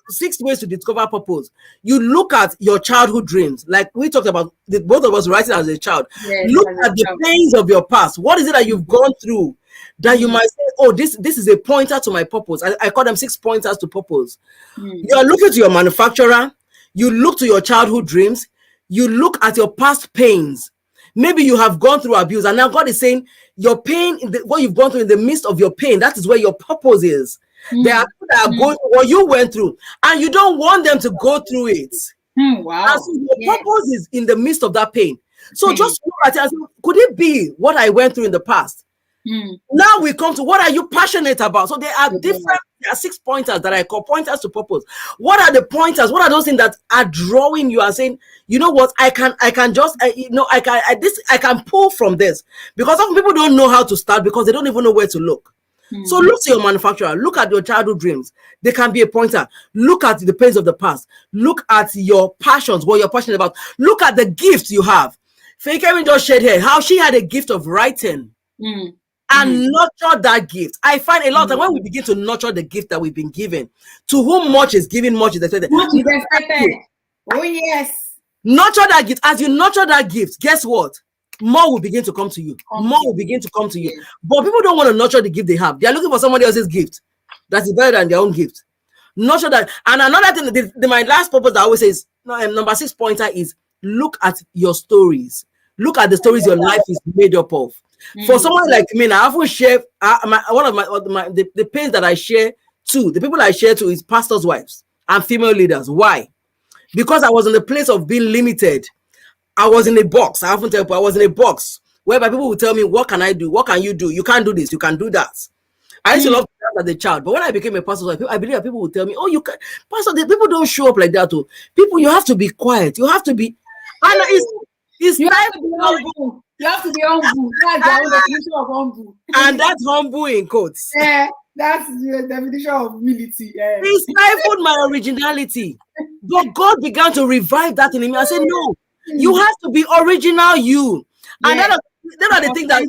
6 ways to discover purpose. You look at your childhood dreams, like we talked about, both of us writing as a child. Look at the pains of your past. What is it that you've gone through that you might say, oh, this is a pointer to my purpose? I call them 6 pointers to purpose. You are looking to your manufacturer. You look to your childhood dreams. You look at your past pains. Maybe you have gone through abuse, and now God is saying your pain, what you've gone through in the midst of your pain, that is where your purpose is. There are people that are going through what you went through, and you don't want them to go through it. Wow. And so your purpose is in the midst of that pain. So just look at it and say, could it be what I went through in the past? Now we come to what are you passionate about? So there are there are 6 pointers that I call pointers to purpose. What are the pointers? What are those things that are drawing you and saying, you know what, I can pull from this? Because some people don't know how to start because they don't even know where to look. So look to your manufacturer, look at your childhood dreams. They can be a pointer. Look at the pains of the past. Look at your passions, what you're passionate about. Look at the gifts you have. Faye Kevin just shared here how she had a gift of writing. And nurture that gift. I find a lot of when we begin to nurture the gift that we've been given, to whom much is given, much is expected. Oh, yes. Nurture that gift. As you nurture that gift, guess what? More will begin to come to you. More will begin to come to you. But people don't want to nurture the gift they have. They are looking for somebody else's gift that is better than their own gift. Not sure that. And another thing, my last purpose that I always say is, number 6 pointer is look at your stories. Look at the stories your life is made up of. For someone like me, I often share one of the pains that I share to the people I share to is pastors' wives and female leaders. Why? Because I was in the place of being limited. I was in a box. I often tell people I was in a box whereby people will tell me, what can I do? What can you do? You can't do this. You can do that. I used to love to dance as a child, but when I became a pastor, I believe that people will tell me, "Oh, you can, pastor." The people don't show up like that. Oh, people, you have to be quiet. You have to be, and it's you have to be humble. You have to be humble. That's the definition of humble. And that's humble in quotes. Yeah, that's the definition of humility. Yeah. He stifled my originality, but God began to revive that in me. I said, "No, you have to be original, you." And that are the things that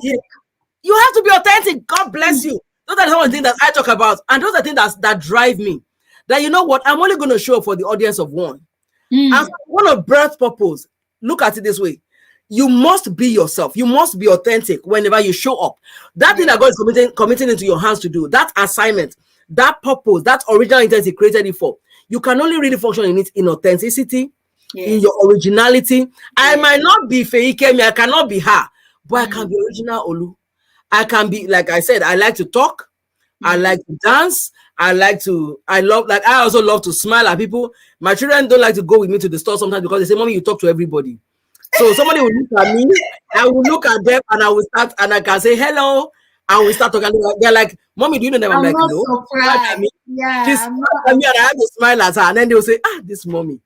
you have to be authentic. God bless you. Those are some of the things that I talk about, and those are the things that drive me. That, you know what, I'm only going to show up for the audience of one. And one of birth purpose, look at it this way: you must be yourself. You must be authentic whenever you show up. That thing that God is committing into your hands to do, that assignment, that purpose, that original intent He created it for, you can only really function in it in authenticity, in your originality. I might not be Feikemi, I cannot be her, but I can be original Olu. I can be, like I said, I like to talk, I like to dance, I also love to smile at people. My children don't like to go with me to the store sometimes because they say, "Mommy, you talk to everybody." So somebody will look at me, I will look at them, and I will start, and I can say hello, and we start talking. They're like, "Mommy, do you know them?" I'm like, "No." She's at me, and I have to smile at her, and then they will say, "This mommy."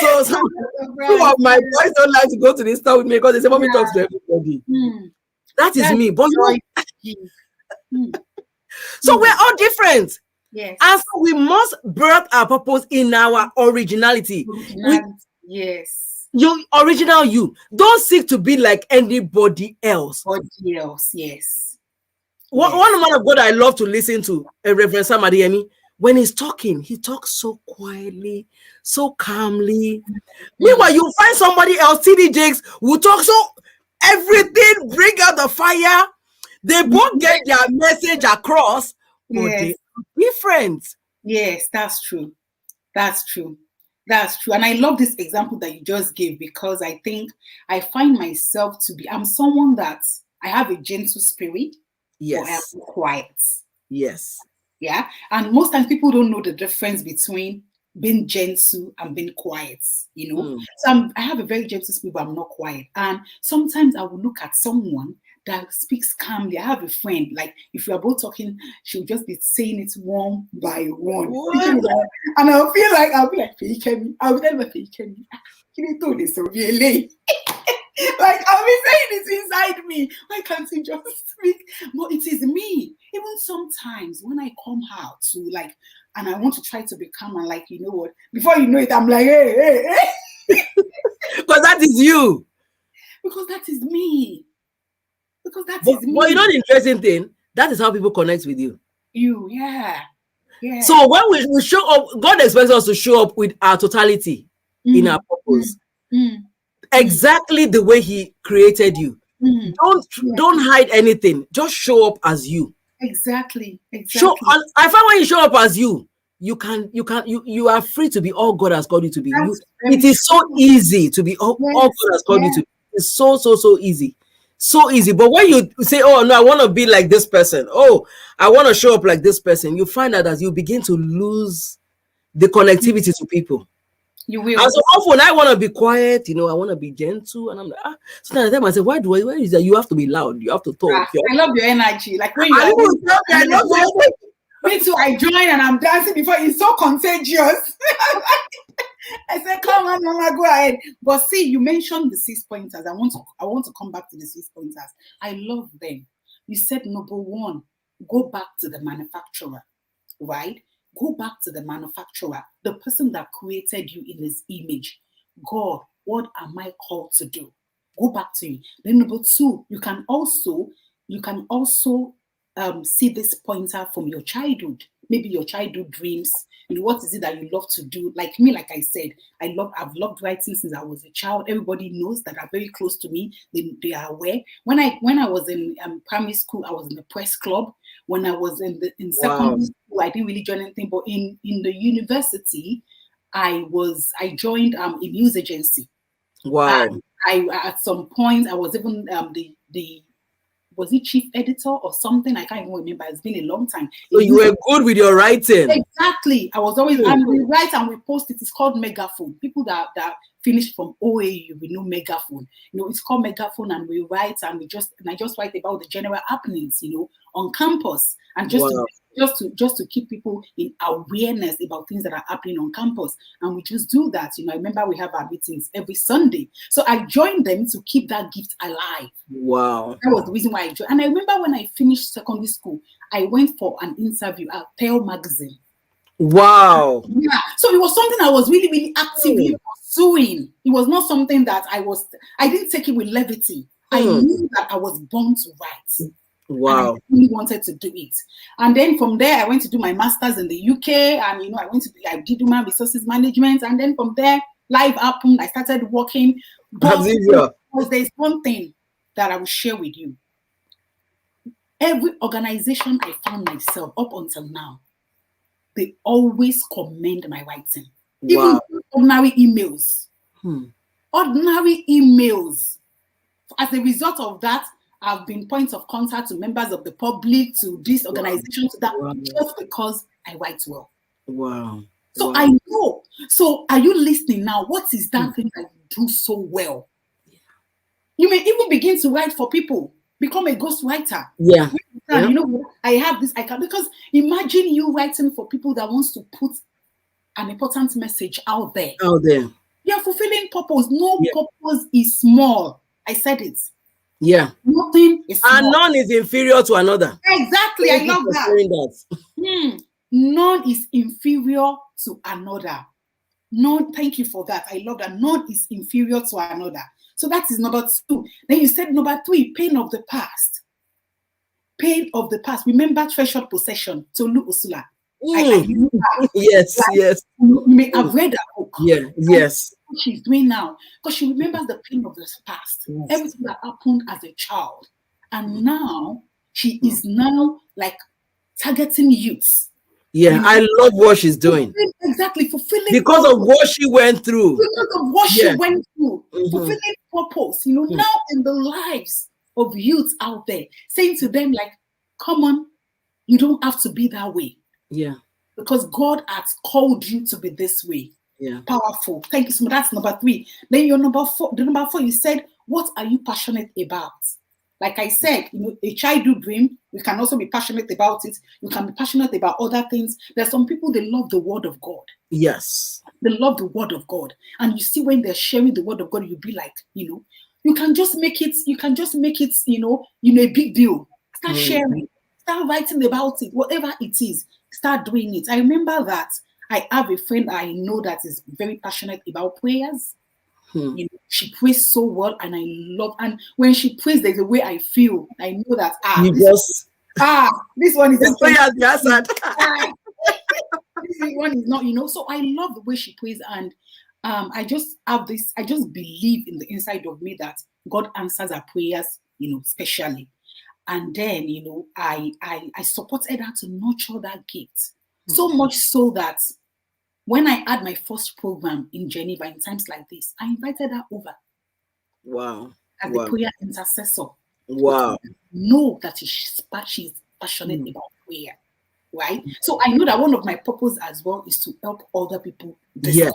So two of my boys don't like to go to the store with me because they say, "Mommy talks to everybody." That is me. But so we're all different. Yes. And so we must birth our purpose in our originality. Yes. Your original you. Don't seek to be like anybody else. Yes. One man of God I love to listen to, Reverend Sam Adeyemi, when he's talking, he talks so quietly, so calmly. Meanwhile, you find somebody else, TD Jakes, who talks so everything, bring out the fire. They both get their message across, but they are different. Yes, that's true. That's true. And I love this example that you just gave, because I think I find myself to be, I'm someone that I have a gentle spirit, but I am quiet. Yes. Yeah. And most times people don't know the difference between being gentle and being quiet, you know. So I have a very gentle spirit, but I'm not quiet. And sometimes I will look at someone that speaks calmly. I have a friend, like if we are both talking, she'll just be saying it one by one. And I'll be like, Feikemi. I'll be like, Feikemi. Like I'll be saying it inside me. Why can't he just speak? But it is me. Even sometimes when I come out to like, and I want to try to be calm and like, you know what? Before you know it, I'm like, hey. Because that is you. Because that is me. Because that is me. But you know the interesting thing? That is how people connect with you. Yeah. So when we show up, God expects us to show up with our totality in our purpose. Exactly the way He created you. Don't hide anything. Just show up as you. Exactly. I find when you show up as you, you are free to be all God has called you to be. It is so easy to be all God has called you to be. It's so easy. So easy. But when you say, "Oh no, I want to be like this person. Oh, I want to show up like this person," you find out as you begin to lose the connectivity to people. You will. And so often I want to be quiet, you know, I want to be gentle, and I'm like, sometimes I tell myself, why is that? You have to be loud, you have to talk. I love your energy. Like when you I love your me too. I join and I'm dancing before. It's so contagious. I said, "Come on, Mama, go ahead." But see, you mentioned the 6 pointers. I want to come back to the 6 pointers. I love them. You said number 1, go back to the manufacturer, right? Go back to the manufacturer, the person that created you in His image. God, what am I called to do? Go back to Him. Then number 2, you can also see this pointer from your childhood, maybe your childhood dreams. What is it that you love to do? Like me, like I said, I've loved writing since I was a child. Everybody knows that are very close to me. They are aware. When I was in primary school, I was in the press club. When I was in secondary school, I didn't really join anything. But in the university, I joined a news agency. Wow. And I at some point I was even was he chief editor or something? I can't even remember. It's been a long time. So you were good with your writing. Exactly. I was always, and we write and we post it. It's called Megaphone. People that finished from OAU, we know Megaphone. It's called Megaphone, and we write and I just write about the general happenings, on campus, and just to keep people in awareness about things that are happening on campus. And we just do that. I remember we have our meetings every Sunday. So I joined them to keep that gift alive. Wow. That was the reason why I joined. And I remember when I finished secondary school, I went for an interview at Tell magazine. Wow. Yeah. So it was something I was really, really actively pursuing. It was not something that I didn't take it with levity. I knew that I was born to write. Wow. And I really wanted to do it. And then from there, I went to do my master's in the UK. And, I did human resources management. And then from there, life happened. I started working. But there's one thing that I will share with you. Every organization I found myself up until now, they always commend my writing. Even ordinary emails. Ordinary emails. As a result of that, I've been points of contact to members of the public, to this organization, to that, just because I write well. Wow. So I know. So are you listening now? What is that thing that you do so well? You may even begin to write for people. Become a ghostwriter. Yeah. I have this, because imagine you writing for people that wants to put an important message out there. You're fulfilling purpose. No purpose is small. I said it. Yeah. Nothing is small. And none is inferior to another. Exactly. I love that. None is inferior to another. None. Thank you for that. I love that. None is inferior to another. So that is number 2. Then you said number 3, pain of the past. Pain of the past. Remember Treasured Possession, Tolu Osula. Yes. You may have read that book. Yeah, yes. What she's doing now, because she remembers the pain of the past, everything that happened as a child. And now she is now like targeting youths. Yeah, I love what she's doing. Exactly, fulfilling because purpose. of what she went through. Because of what she went through, fulfilling purpose. Now in the lives of youths out there, saying to them like, "Come on, you don't have to be that way." Yeah, because God has called you to be this way. Yeah, powerful. Thank you so much. That's number 3. Then your number 4. The number 4, you said, "What are you passionate about?" Like I said, a childhood dream, you can also be passionate about it. You can be passionate about other things. There's some people, they love the word of God. Yes. They love the word of God. And you see when they're sharing the word of God, you'll be like, you can just make it, a big deal. Start sharing. Start writing about it. Whatever it is, start doing it. I remember that I have a friend I know that is very passionate about prayers. She prays so well, and I love. And when she prays, there's a way I feel. I know that this one is this one is not. So I love the way she prays, and I just have this. I just believe in the inside of me that God answers our prayers, specially. And then I supported her to nurture that gift so much so that when I had my first program in Geneva in times like this, I invited her over. Wow. As the prayer intercessor. Wow. Know that she's passionate about prayer. Right? So I know that one of my purpose as well is to help other people discover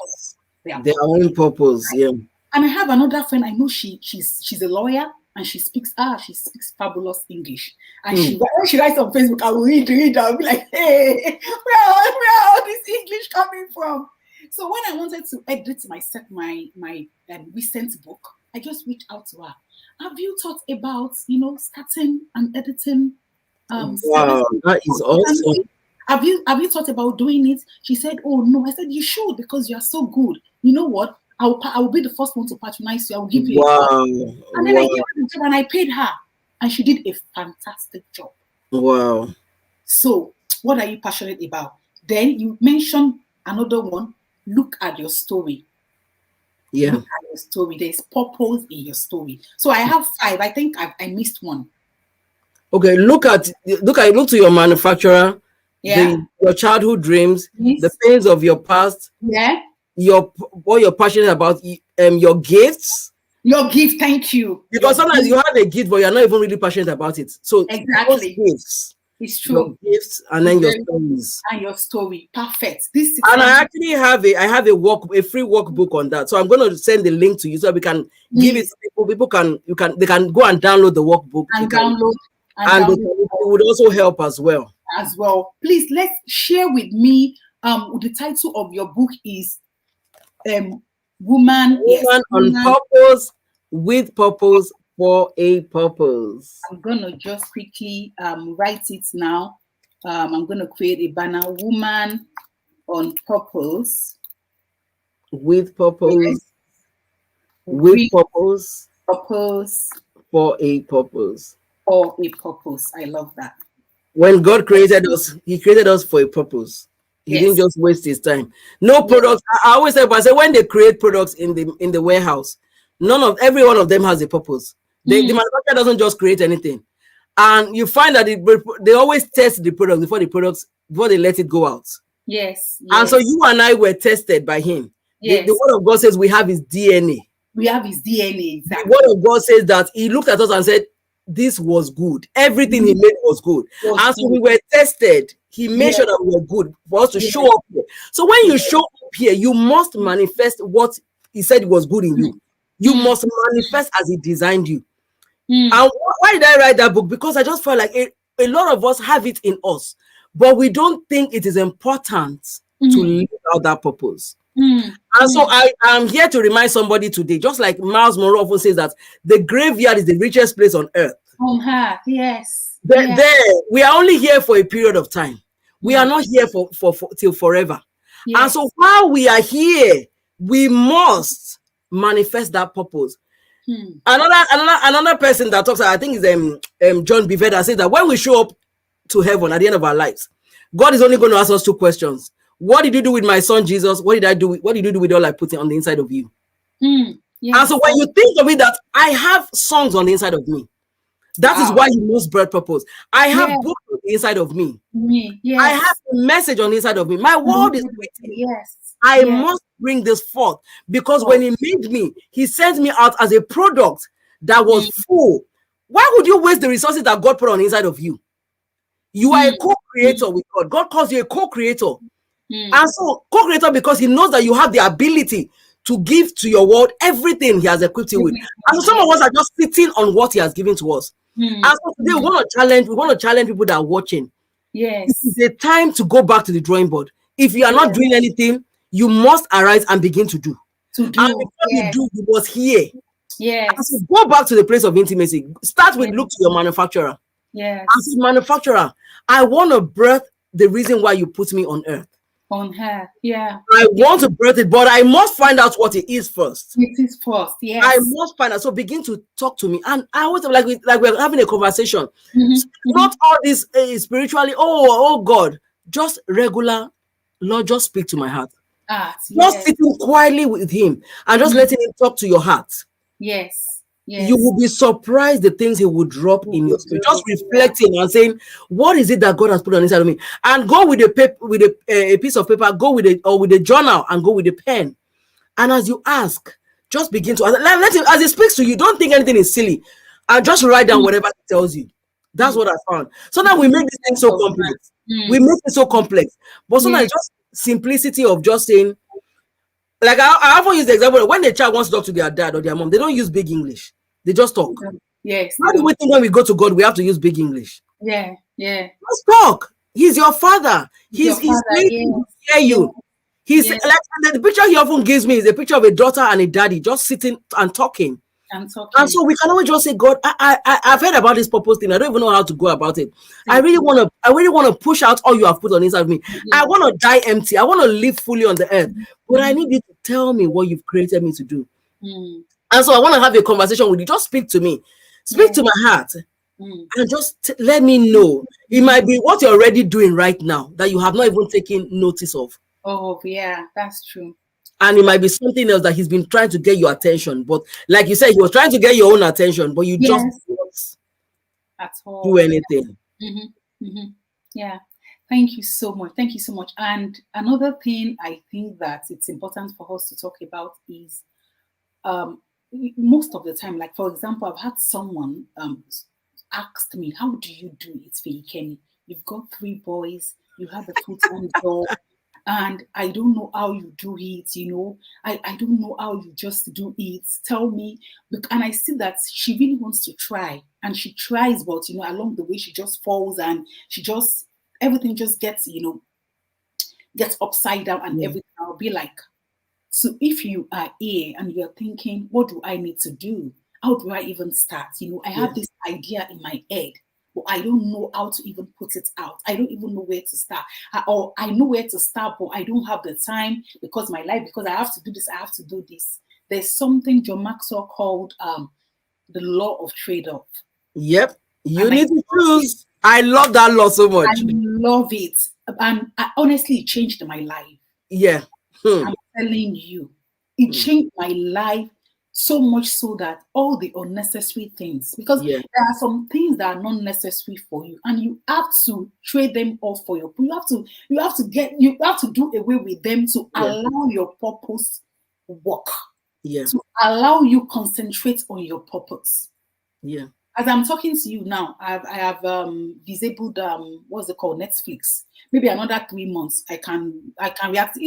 their own purpose. Right? Yeah. And I have another friend. I know she's a lawyer and she speaks fabulous English. And when she writes on Facebook, I will read. I'll be like, hey, where all this English coming from? So when I wanted to edit my recent book, I just reached out to her. Have you thought about starting and editing? Wow, that is awesome. Have you thought about doing it? She said, "Oh no." I said, "You should, because you are so good. You know what? I will be the first one to patronize you. I will give you a job." And then I gave her the job and I paid her, and she did a fantastic job. Wow. So What are you passionate about? Then you mention another one. Look at your story. Yeah. Look at your story. There's purpose in your story. So I have 5. I think I missed one. Okay, look to your manufacturer, Yeah. your childhood dreams, Yes. the pains of your past, Yeah. what you're passionate about, your gifts. Your gift, thank you. Because sometimes you have a gift, but you're not even really passionate about it. So exactly, gifts, it's true. Your gifts, and then your stories. And your story. Perfect. This and I actually have a free workbook on that. So I'm going to send the link to you so we can give it to people. People can go and download the workbook and it would also help as well. Please let's share with me. The title of your book is Woman on Purpose, with purpose, for a purpose. I'm gonna just quickly write it now. I'm gonna create a banner. Woman on Purpose, with purpose, with purpose, for a purpose. For a purpose. I love that. When God created us, He created us for a purpose. He didn't just waste His time. No products. I always say, but I say when they create products in the warehouse, every one of them has a purpose. The manufacturer doesn't just create anything, and you find that they always test the product before they let it go out. Yes. And so you and I were tested by Him. Yes. The word of God says we have His DNA. We have His DNA. Exactly. The word of God says that He looked at us and said, this was good. Everything He made was good. And so we were tested. He made sure that we were good for us to show up here. So when you show up here, you must manifest what He said was good in you. You must manifest as He designed you. And why did I write that book? Because I just felt like a lot of us have it in us, but we don't think it is important to live out that purpose. And so I am here to remind somebody today, just like Miles Monroe often says, that the graveyard is the richest place on earth. Yes. We are only here for a period of time. We are not here for till forever. Yes. And so while we are here, we must manifest that purpose. Another person that talks, I think is John Bevere, says that when we show up to heaven at the end of our lives, God is only going to ask us 2 questions. What did you do with my son Jesus? What did you do with all I put on the inside of you? Yes. And so when you think of it, that I have songs on the inside of me, that is why you must birth purpose. I have books on the inside of me. Yes. I have a message on the inside of me. My world is waiting. Yes. I must bring this forth, because when He made me, He sent me out as a product that was full. Why would you waste the resources that God put on the inside of you? You are a co-creator with God. God calls you a co-creator. And so co-creator, because He knows that you have the ability to give to your world everything He has equipped you with. And so some of us are just sitting on what He has given to us. And so today we want to challenge people that are watching. Yes. It's a time to go back to the drawing board. If you are not doing anything, you must arise and begin to do. And before you do, you must hear. Yes. And so go back to the place of intimacy. Start with look to your manufacturer. Yes. As a manufacturer, I want to birth the reason why you put me on earth. On her, I want to birth it, but I must find out what it is first. It is first, yes. I must find out. So begin to talk to me, and I always like we're having a conversation. Not all this spiritually. Oh God, just regular. Lord, just speak to my heart. Just sitting quietly with Him and just letting Him talk to your heart. Yes. You will be surprised the things He will drop in your spirit. Just reflecting and saying, what is it that God has put on inside of me? And go with a piece of paper, go with a journal, and go with a pen. And as you ask, just begin to let Him, as He speaks to you, don't think anything is silly, and just write down whatever He tells you. That's what I found. Sometimes we make this thing so complex. We make it so complex, but sometimes just simplicity of just saying, like I often use the example, when the child wants to talk to their dad or their mom, they don't use big English. They just talk. Yes. How do we think when we go to God, we have to use big English? Yeah. Just talk. He's your father. He's waiting to hear you. He's like, the picture he often gives me is a picture of a daughter and a daddy just sitting and talking. And so we can always just say, God, I've heard about this purpose thing. I don't even know how to go about it. I really want to push out all you have put on inside of me. I want to die empty. I want to live fully on the earth. But I need you to tell me what you've created me to do. And so I want to have a conversation with you. Just speak to me. Speak to my heart. And just let me know. It might be what you're already doing right now that you have not even taken notice of. Oh, yeah, that's true. And it might be something else that he's been trying to get your attention. But like you said, he was trying to get your own attention, but you just Yes, don't at do all. anything. Yeah. Thank you so much. Thank you so much. And another thing I think that it's important for us to talk about is um most of the time, like for example, I've had someone asked me, how do you do it, Kenny? You've got 3 boys, you have a full-time job, and I don't know how you do it, I don't know how you just do it. Tell me. And I see that she really wants to try, and she tries, but along the way she just falls, and she just everything just gets upside down and Yeah. everything. I'll be like, so if you are here and you're thinking, what do I need to do? How do I even start? I have this idea in my head, but I don't know how to even put it out. I don't even know where to start. Or I know where to start, but I don't have the time because I have to do this, I have to do this. There's something John Maxwell called the law of trade-off. Yep. You And need to choose. I love that law so much. I love it. And I honestly, it changed my life. Yeah. I'm telling you, it changed my life so much so that all the unnecessary things, because there are some things that are not necessary for you, and you have to trade them off for your. You have to do away with them to allow your purpose work. Yeah. To allow you concentrate on your purpose. Yeah. As I'm talking to you now, I have disabled what's it called, Netflix. Maybe another 3 months I can react.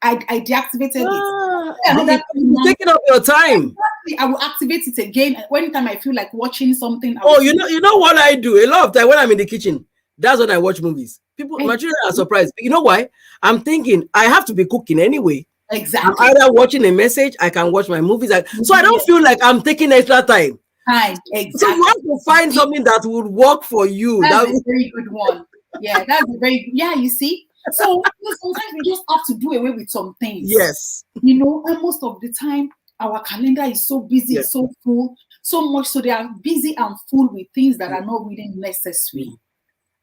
I deactivated it. Another 3 months, taking up your time. I will activate it again anytime I feel like watching something. You know what I do a lot of time when I'm in the kitchen. That's when I watch movies. My children are surprised. You know why? I'm thinking I have to be cooking anyway. Exactly. I'm either watching a message, I can watch my movies. So I don't feel like I'm taking extra time. Exactly. So you have to find something that would work for you. That's a very good one. Yeah, that's a very you see. So sometimes we just have to do away with some things. Yes. And most of the time our calendar is so busy, so full, so much so they are busy and full with things that are not really necessary.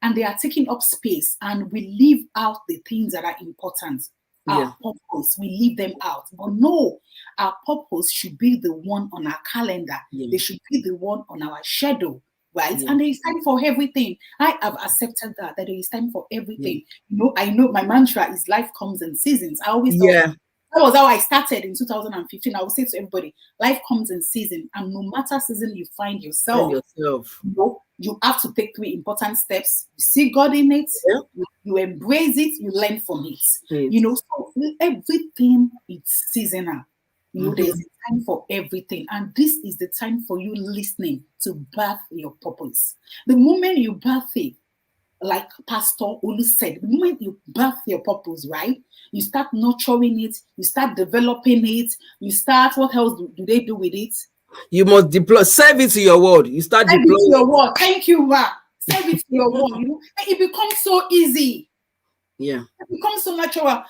And they are taking up space, and we leave out the things that are important. Our purpose, we leave them out. But no, our purpose should be the one on our calendar. They should be the one on our schedule, right? And there is time for everything. I have accepted that there is time for everything. I know my mantra is life comes in seasons. I always thought that was how I started in 2015. I would say to everybody, life comes in season, and no matter season you find yourself. You have to take 3 important steps. You see God in it, you embrace it, you learn from it. So everything is seasonal. There's a time for everything. And this is the time for you listening to birth your purpose. The moment you birth it, like Pastor Olu said, the moment you birth your purpose, right? You start nurturing it, you start developing it, you start, what else do they do with it? You must deploy, serve it to your word. You start serve deploying it to your word. Thank you, Ma. Serve it to your word. It becomes so easy. Yeah. It becomes so natural.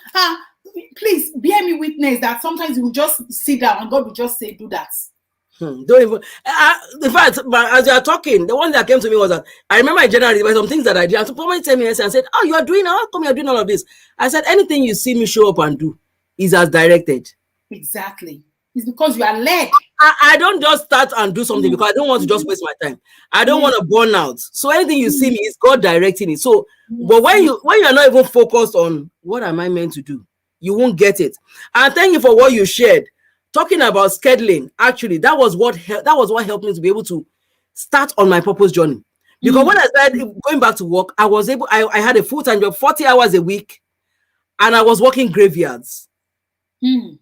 Please bear me witness that sometimes you will just sit down and God will just say, do that. Don't even. In fact, as you are talking, the one that came to me was that I remember in January there were some things that I did, and someone tell me and said, "Oh, you are doing? How come you are doing all of this?" I said, "Anything you see me show up and do is as directed." Exactly. It's because you are led. I don't just start and do something because I don't want to just waste my time. I don't want to burn out. So anything you see me is God directing it. So, but when you are not even focused on what am I meant to do, you won't get it. And thank you for what you shared. Talking about scheduling, actually, that was what helped me to be able to start on my purpose journey. Because when I started going back to work, I had a full-time job, 40 hours a week, and I was working graveyards.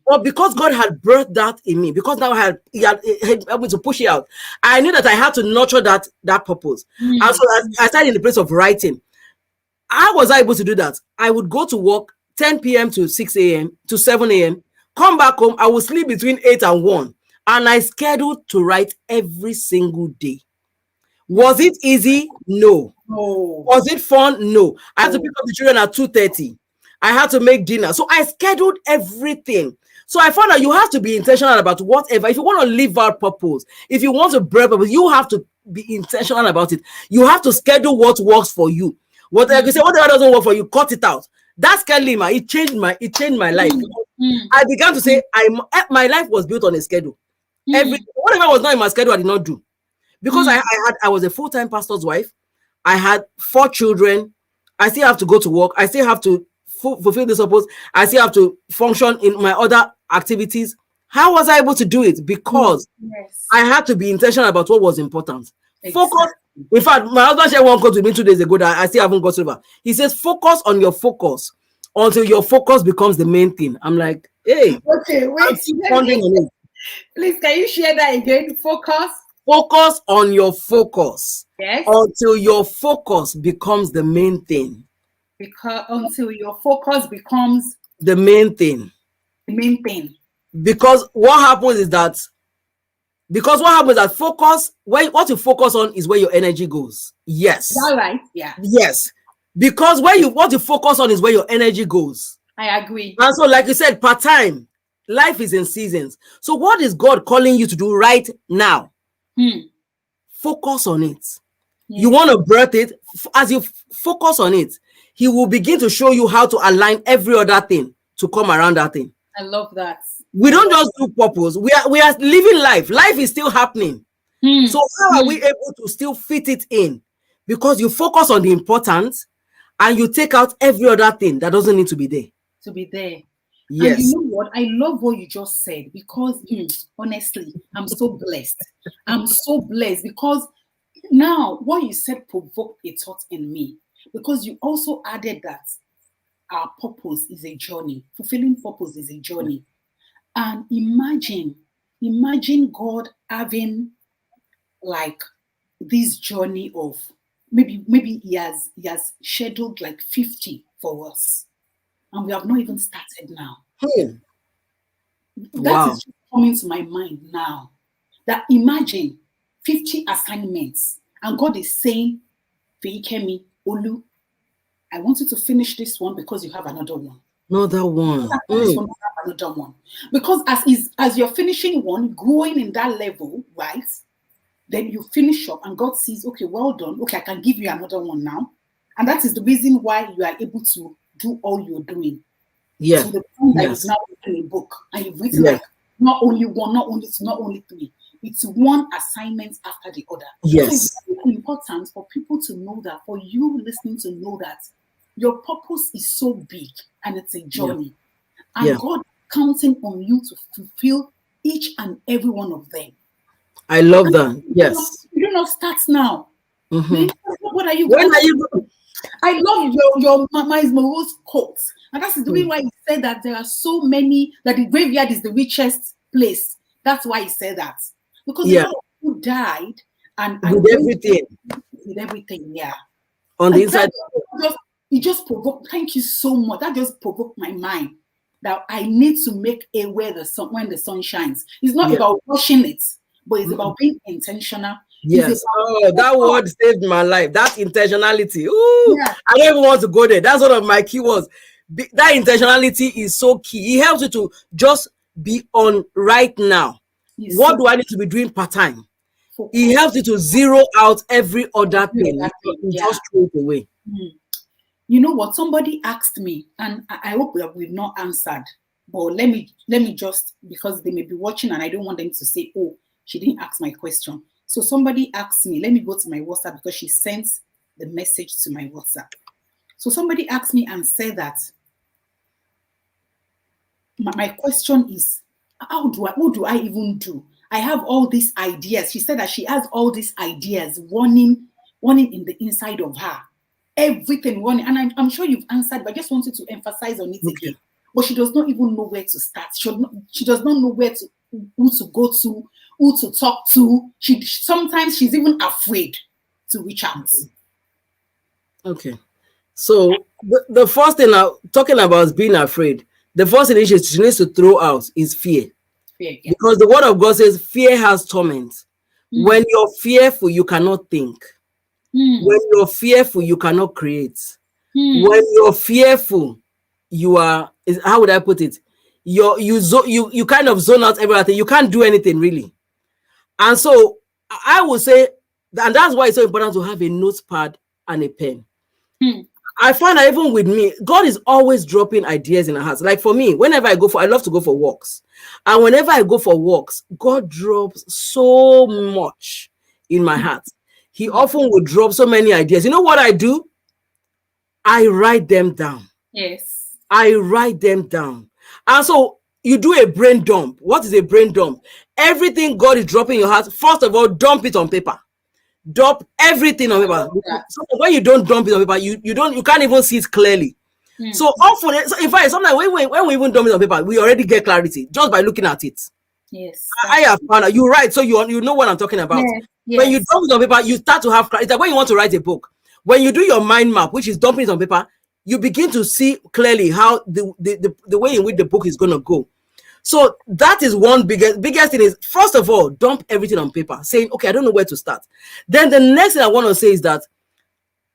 But because God had birthed that in me, because now he had helped me to push it out, I knew that I had to nurture that purpose. And so I started in the place of writing. How was I able to do that? I would go to work 10 p.m. to 6 a.m. to 7 a.m. Come back home, I would sleep between 8 and 1. And I scheduled to write every single day. Was it easy? No. Was it fun? No. I had to pick up the children at 2:30. I had to make dinner. So I scheduled everything. So I found out you have to be intentional about whatever. If you want to live out purpose, if you want to birth purpose, you have to be intentional about it. You have to schedule what works for you. What like you say, whatever doesn't work for you, cut it out. That schedule, it changed my life. I began to say, my life was built on a schedule. Whatever was not in my schedule, I did not do. Because I was a full-time pastor's wife. I had 4 children. I still have to go to work. I still have to fulfill this purpose. I still have to function in my other activities. How was I able to do it? Because I had to be intentional about what was important. Focus. In fact, my husband shared one quote with me 2 days ago that I still haven't got over. He says, focus on your focus until your focus becomes the main thing. I'm like, hey. Okay, wait. Please, can you share that again? Focus. Focus on your focus. Yes. Until your focus becomes the main thing. Until your focus becomes the main thing. The main thing. Because what happens is that focus, what you focus on is where your energy goes. Yes. Is that right? Yeah. Yes. Because what you focus on is where your energy goes. I agree. And so, like you said, part-time, life is in seasons. So what is God calling you to do right now? Focus on it. Yeah. You want to birth it. As you focus on it, he will begin to show you how to align every other thing to come around that thing. I love that. We don't just do purpose. We are living life. Life is still happening. So how are we able to still fit it in? Because you focus on the important and you take out every other thing that doesn't need to be there. To be there. Yes. And you know what? I love what you just said because honestly, I'm so blessed. I'm so blessed because now what you said provoked a thought in me because you also added that our purpose is a journey. Fulfilling purpose is a journey. And imagine God having like this journey of maybe he has scheduled like 50 for us. And we have not even started now. That is just coming to my mind now. That imagine 50 assignments. And God is saying, Feikemi, Olu, I want you to finish this one because you have another one. Another one. Another one. Because as you're finishing one, growing in that level, right? Then you finish up and God sees, okay, well done. Okay, I can give you another one now. And that is the reason why you are able to do all you're doing. Yeah. So the point that you've now written a book and you've written like not only one, not only 3. It's one assignment after the other. Yes. So it's important for people to know that, for you listening to know that your purpose is so big and it's a journey. And God is counting on you to fulfill each and every one of them. I love that. Yes. You do not start now. What are you When are you going? I love your Miles Monroe's quotes. And that's the reason why he said that there are so many, that the graveyard is the richest place. That's why he said that. Because who died and with everything. With everything, on the inside. It just provoked, thank you so much. That just provoked my mind that I need to make a way when the sun shines. It's not about rushing it, but it's about being intentional. Yes. That word saved my life. That intentionality. Ooh, I don't even want to go there. That's one of my keywords. That intentionality is so key. It helps you to just be on right now. What do I need to be doing part-time? It helps you to zero out every other thing. Just throw it away. You know what? Somebody asked me, and I hope that we've not answered. But let me just, because they may be watching and I don't want them to say, oh, she didn't ask my question. So somebody asked me, let me go to my WhatsApp because she sent the message to my WhatsApp. So somebody asked me and said that my question is, what do I even do? I have all these ideas. She said that she has all these ideas running in the inside of her. Everything running. And I'm sure you've answered, but I just wanted to emphasize on it again. But she does not even know where to start. She does not know who to go to, who to talk to. Sometimes she's even afraid to reach out. Okay. So the first thing I'm talking about is being afraid. The first thing she needs to throw out is fear. Because the word of God says fear has torment. When you're fearful, you cannot think. When you're fearful, you cannot create. When you're fearful, you are, how would I put it? You kind of zone out everything. You can't do anything really. And so I would say And that's why it's so important to have a notepad and a pen. Hmm. I find that even with me, God is always dropping ideas in our hearts. Like for me, whenever I love to go for walks. And whenever I go for walks, God drops so much in my heart. He often would drop so many ideas. You know what I do? I write them down. Yes. I write them down. And so you do a brain dump. What is a brain dump? Everything God is dropping in your heart, first of all, dump it on paper. Dump everything on paper. So when you don't dump it on paper, you can't even see it clearly. So often, in fact, sometimes when we even dump it on paper, we already get clarity just by looking at it. Yes. I have found out. You're right. So you know what I'm talking about. Yes. When you dump it on paper, you start to have clarity. It's like when you want to write a book. When you do your mind map, which is dumping it on paper, you begin to see clearly how the way in which the book is going to go. So that is one biggest thing is, first of all, dump everything on paper, saying, okay, I don't know where to start. Then the next thing I want to say is that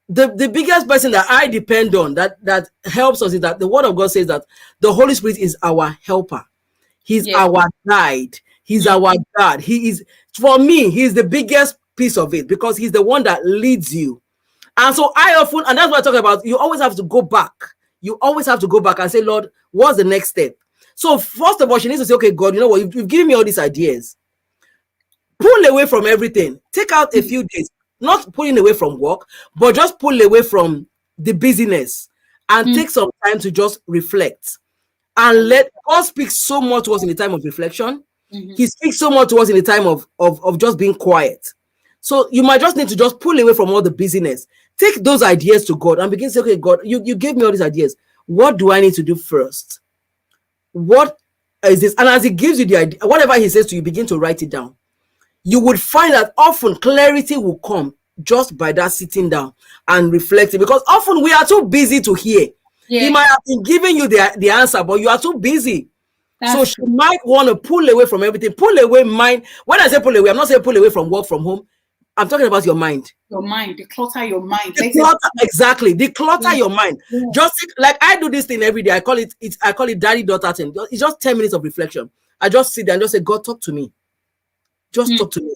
the biggest person that I depend on that helps us is that the word of God says that the Holy Spirit is our helper. He's our guide. He's our God. He is, for me, he's the biggest piece of it because he's the one that leads you. And so I often, and that's what I talk about, you always have to go back. You always have to go back and say, Lord, what's the next step? So first of all, she needs to say, okay, God, you know what? You've given me all these ideas. Pull away from everything. Take out a few days. Not pulling away from work, but just pull away from the busyness and take some time to just reflect. And let God speak so much to us in the time of reflection. He speaks so much to us in the time of just being quiet. So you might just need to just pull away from all the busyness. Take those ideas to God and begin to say, okay, God, you gave me all these ideas. What do I need to do first? What is this? And as he gives you the idea, whatever he says to you, begin to write it down. You would find that often clarity will come just by that sitting down and reflecting, because often we are too busy to hear. He might have been giving you the answer, but you are too busy. So she might want to pull away from everything. Pull away mind. When I say pull away, I'm not saying pull away from work from home. I'm talking about your mind. Your mind, declutter your mind. Exactly. Declutter your mind. Just like I do this thing every day. I call it daddy-daughter thing. It's just 10 minutes of reflection. I just sit there and just say, God, talk to me. Just talk to me.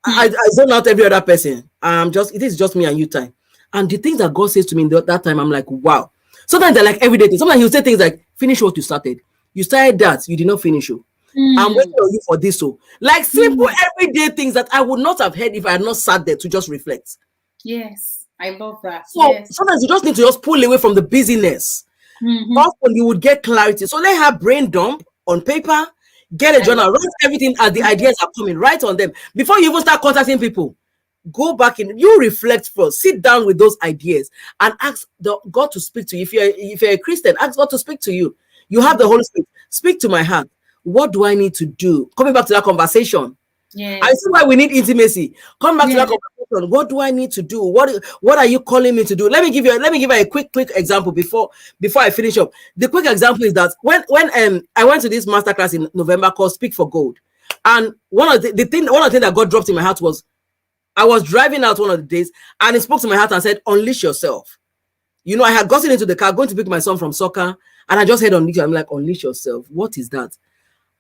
I zone out every other person. It is just me and you time. And the things that God says to me in that time, I'm like, wow. Sometimes they're like everyday things. Sometimes he'll say things like, finish what you started. You started that, you did not finish it. I'm waiting on you for this. So, like simple everyday things that I would not have heard if I had not sat there to just reflect. Yes, I love that. So sometimes you just need to just pull away from the busyness. Often you would get clarity. So let her brain dump on paper, get a journal, write everything as the ideas are coming, write on them. Before you even start contacting people, go back in, you reflect first, sit down with those ideas and ask God to speak to you. If you're a Christian, ask God to speak to you. You have the Holy Spirit. Speak to my heart. What do I need to do? Coming back to that conversation. I see why we need intimacy. Come back to that conversation. What do I need to do? What are you calling me to do? Let me give you a quick example before I finish up. The quick example is that when I went to this masterclass in November called Speak for Gold, and one of the things that God dropped in my heart was, I was driving out one of the days and he spoke to my heart and said, unleash yourself. You know, I had gotten into the car going to pick my son from soccer, and I just heard unleash. I'm like, unleash yourself. What is that?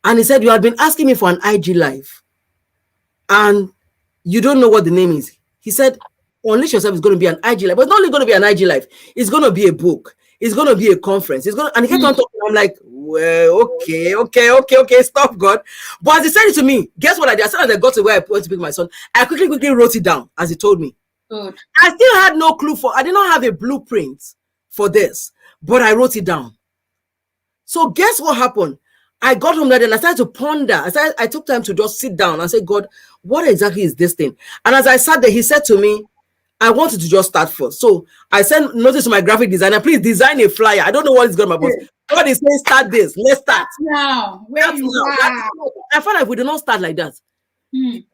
And he said, you had been asking me for an IG live, and you don't know what the name is. He said, unleash yourself is going to be an IG live, but it's not only going to be an IG live. It's going to be a book. It's going to be a conference. And he kept on talking. I'm like, well, okay, stop, God. But as he said it to me, guess what I did? As soon as I got to where I went to pick my son, I quickly wrote it down as he told me. Good. I still had no clue I did not have a blueprint for this, but I wrote it down. So guess what happened? I got home that day and I started to ponder. I took time to just sit down and say, God, what exactly is this thing? And as I sat there, he said to me, I wanted to just start first. So I sent notice to my graphic designer, please design a flyer. I don't know what is going to be about. God is saying, start this. Let's start. Now, where you are. I felt like we did not start like that.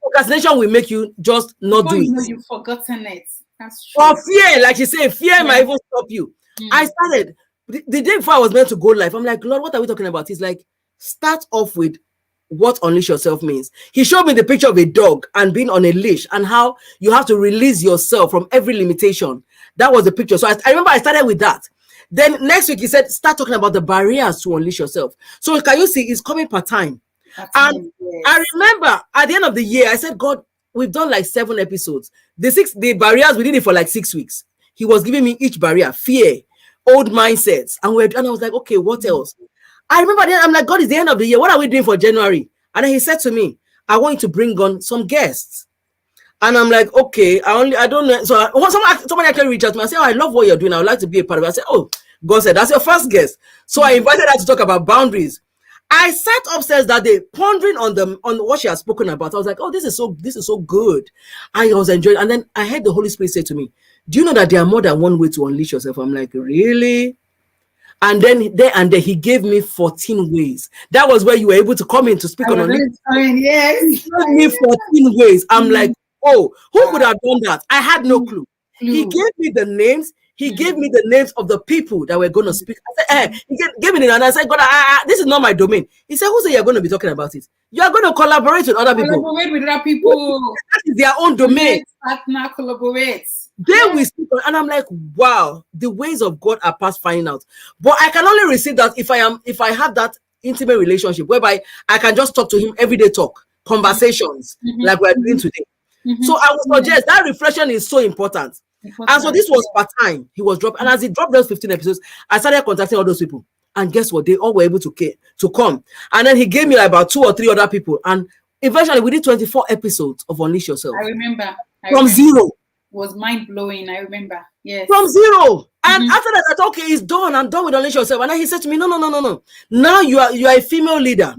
Procrastination will make you just not do it. You know you've forgotten it. That's true. Or fear, like you say, fear might even stop you. I started the day before I was meant to go live. I'm like, Lord, what are we talking about? He's like, start off with what unleash yourself means. He showed me the picture of a dog and being on a leash and how you have to release yourself from every limitation. That was the picture. So I remember I started with that. Then next week he said, start talking about the barriers to unleash yourself. So can you see it's coming part time? And I remember at the end of the year, I said, God, we've done like 7 episodes. The barriers, we did it for like 6 weeks. He was giving me each barrier, fear, old mindsets. And I was like, okay, what else? I remember then I'm like, God, it's the end of the year. What are we doing for January? And then he said to me, I want you to bring on some guests. And I'm like, okay, I don't know. So somebody actually reached out to me. I said, oh, I love what you're doing. I would like to be a part of it. I said, oh, God said, that's your first guest. So I invited her to talk about boundaries. I sat upstairs that day pondering on what she has spoken about. I was like, oh, this is so good. I was enjoying. And then I heard the Holy Spirit say to me, do you know that there are more than one way to unleash yourself? I'm like, really? And then he gave me 14 ways. That was where you were able to come in to speak on it. Yes. He gave me 14 ways. I'm like, oh, who could have done that? I had no clue. He gave me the names. He gave me the names of the people that were going to speak. I said, he gave me the name, and I said, God, this is not my domain. He said, who said you're going to be talking about it? You are going to collaborate with other people. Collaborate with other people. That is their own domain. Partner, collaborate. Then we speak, and I'm like, wow, the ways of God are past finding out. But I can only receive that if I have that intimate relationship whereby I can just talk to him everyday conversations like we're doing today. So I would suggest that reflection is so important. And so this was part-time. He was dropped, and as he dropped those 15 episodes, I started contacting all those people. And guess what? They all were able to come. And then he gave me like about 2 or 3 other people. And eventually we did 24 episodes of Unleash Yourself. I remember. From zero. It was mind-blowing. I remember. Yes. From zero. And after that, I thought, okay, it's done. I'm done with Unleash Yourself. And then he said to me, no. Now you are a female leader.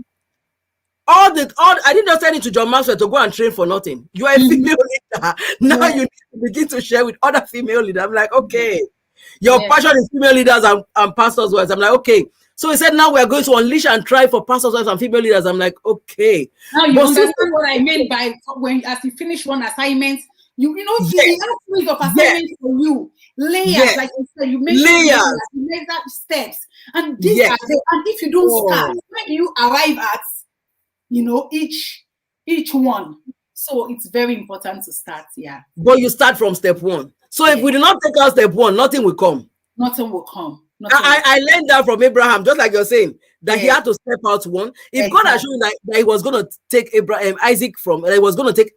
I didn't just send it to John Maxwell to go and train for nothing. You are a female leader. Now you need to begin to share with other female leaders. I'm like, okay. Your passion is female leaders and pastors' wives. I'm like, okay. So he said, now we're going to unleash and try for pastors' wives and female leaders. I'm like, okay. Now you understand what I mean by as you finish one assignment, you have series of assignments for you. Layers, like you said, you make layers, you make that steps. And these are and if you don't start, when you arrive at each one. So it's very important to start, But you start from step 1. So if we do not take out step 1, nothing will come. Nothing will come. I learned that from Abraham, just like you're saying, that he had to step out 1. If God had shown that he was going to take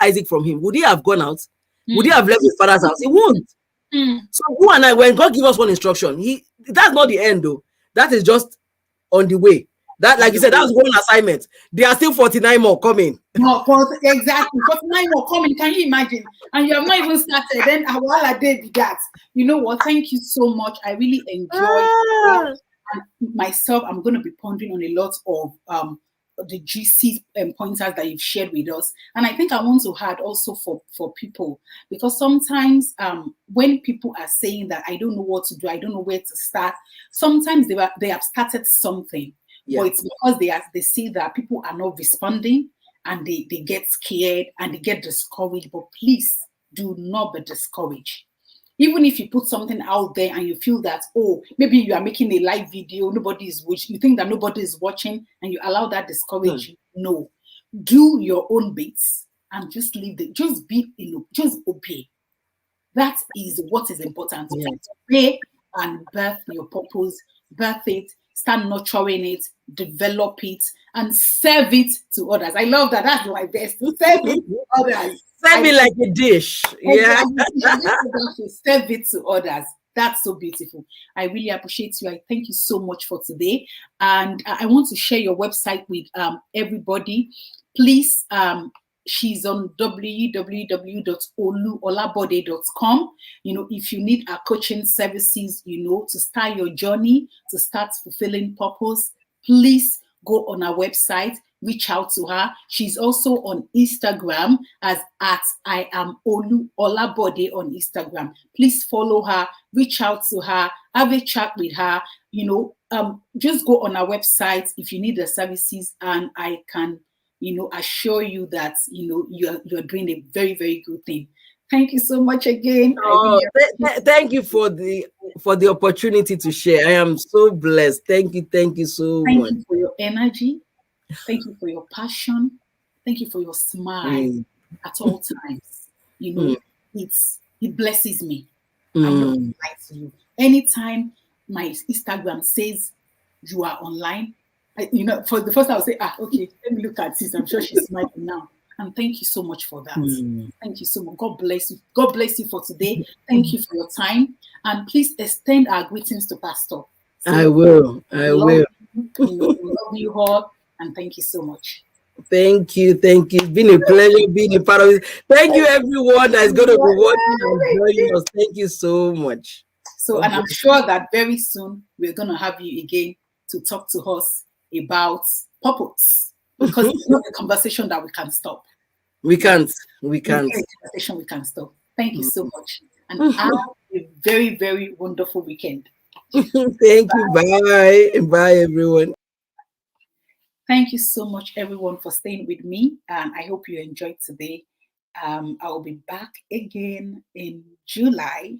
Isaac from him, would he have gone out? Would he have left his father's house? He won't. So you and I, when God gives us one instruction, that's not the end though. That is just on the way. That, like you said, that's one assignment. There are still 49 more coming. No, exactly. 49 more coming. Can you imagine? And you have not even started. Then while I did that, you know what? Thank you so much. I really enjoyed and myself. I'm going to be pondering on a lot of the GC pointers that you've shared with us. And I think I want to add also for people, because sometimes when people are saying that I don't know what to do, I don't know where to start, sometimes they have started something. But it's because they see that people are not responding and they get scared and they get discouraged. But please do not be discouraged. Even if you put something out there and you feel that, maybe you are making a live video, nobody is watching, you think that nobody is watching, and you allow that discourage you. No. Do your own bits and just just obey. That is what is important. Obey and birth your purpose, birth it, start nurturing it, develop it, and serve it to others. I love that. That's my best. Serve it to others. Serve it like a dish. Serve it to others. That's so beautiful. I really appreciate you. I thank you so much for today. And I want to share your website with everybody. Please, she's on www.oluolabode.com. If you need our coaching services, to start your journey, to start fulfilling purpose, please go on our website, reach out to her. She's also on Instagram as I am Olu Olabode on Instagram. Please follow her, reach out to her, have a chat with her. Just go on our website if you need the services, and I can assure you that you're doing a very, very good thing. Thank you so much again. Thank you for the opportunity to share. I am so blessed. Thank you so much. Thank you for your energy. Thank you for your passion. Thank you for your smile at all times. It blesses me. I'm not lying to you. Anytime my Instagram says you are online, for the first time I'll say, okay, let me look at this. I'm sure she's smiling now. And thank you so much for that. Mm. Thank you so much. God bless you. God bless you for today. Thank you for your time. And please extend our greetings to Pastor. I will. I will. We love you all. And thank you so much. Thank you. Thank you. It's been a pleasure being a part of it. Thank you, everyone that's going to be watching and joining us. Thank you so much. So, and I'm sure that very soon we're going to have you again to talk to us about purpose, because it's not a conversation that we can stop. We can't. We can't. It's a conversation we can stop. Thank you so much. And have a very, very wonderful weekend. Thank you. Bye. Bye, everyone. Thank you so much, everyone, for staying with me. And I hope you enjoyed today. I'll be back again in July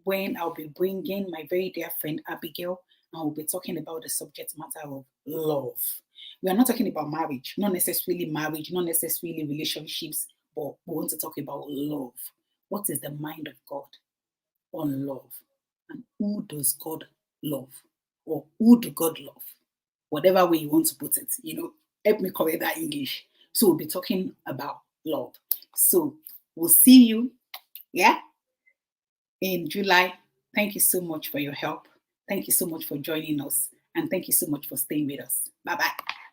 when I'll be bringing my very dear friend Abigail, and we'll be talking about the subject matter of love. We are not talking about marriage, not necessarily relationships, but we want to talk about love. What is the mind of God on love? And who does God love? Or who do God love? Whatever way you want to put it, help me correct that English. So we'll be talking about love. So we'll see you, in July. Thank you so much for your help. Thank you so much for joining us. And thank you so much for staying with us. Bye-bye.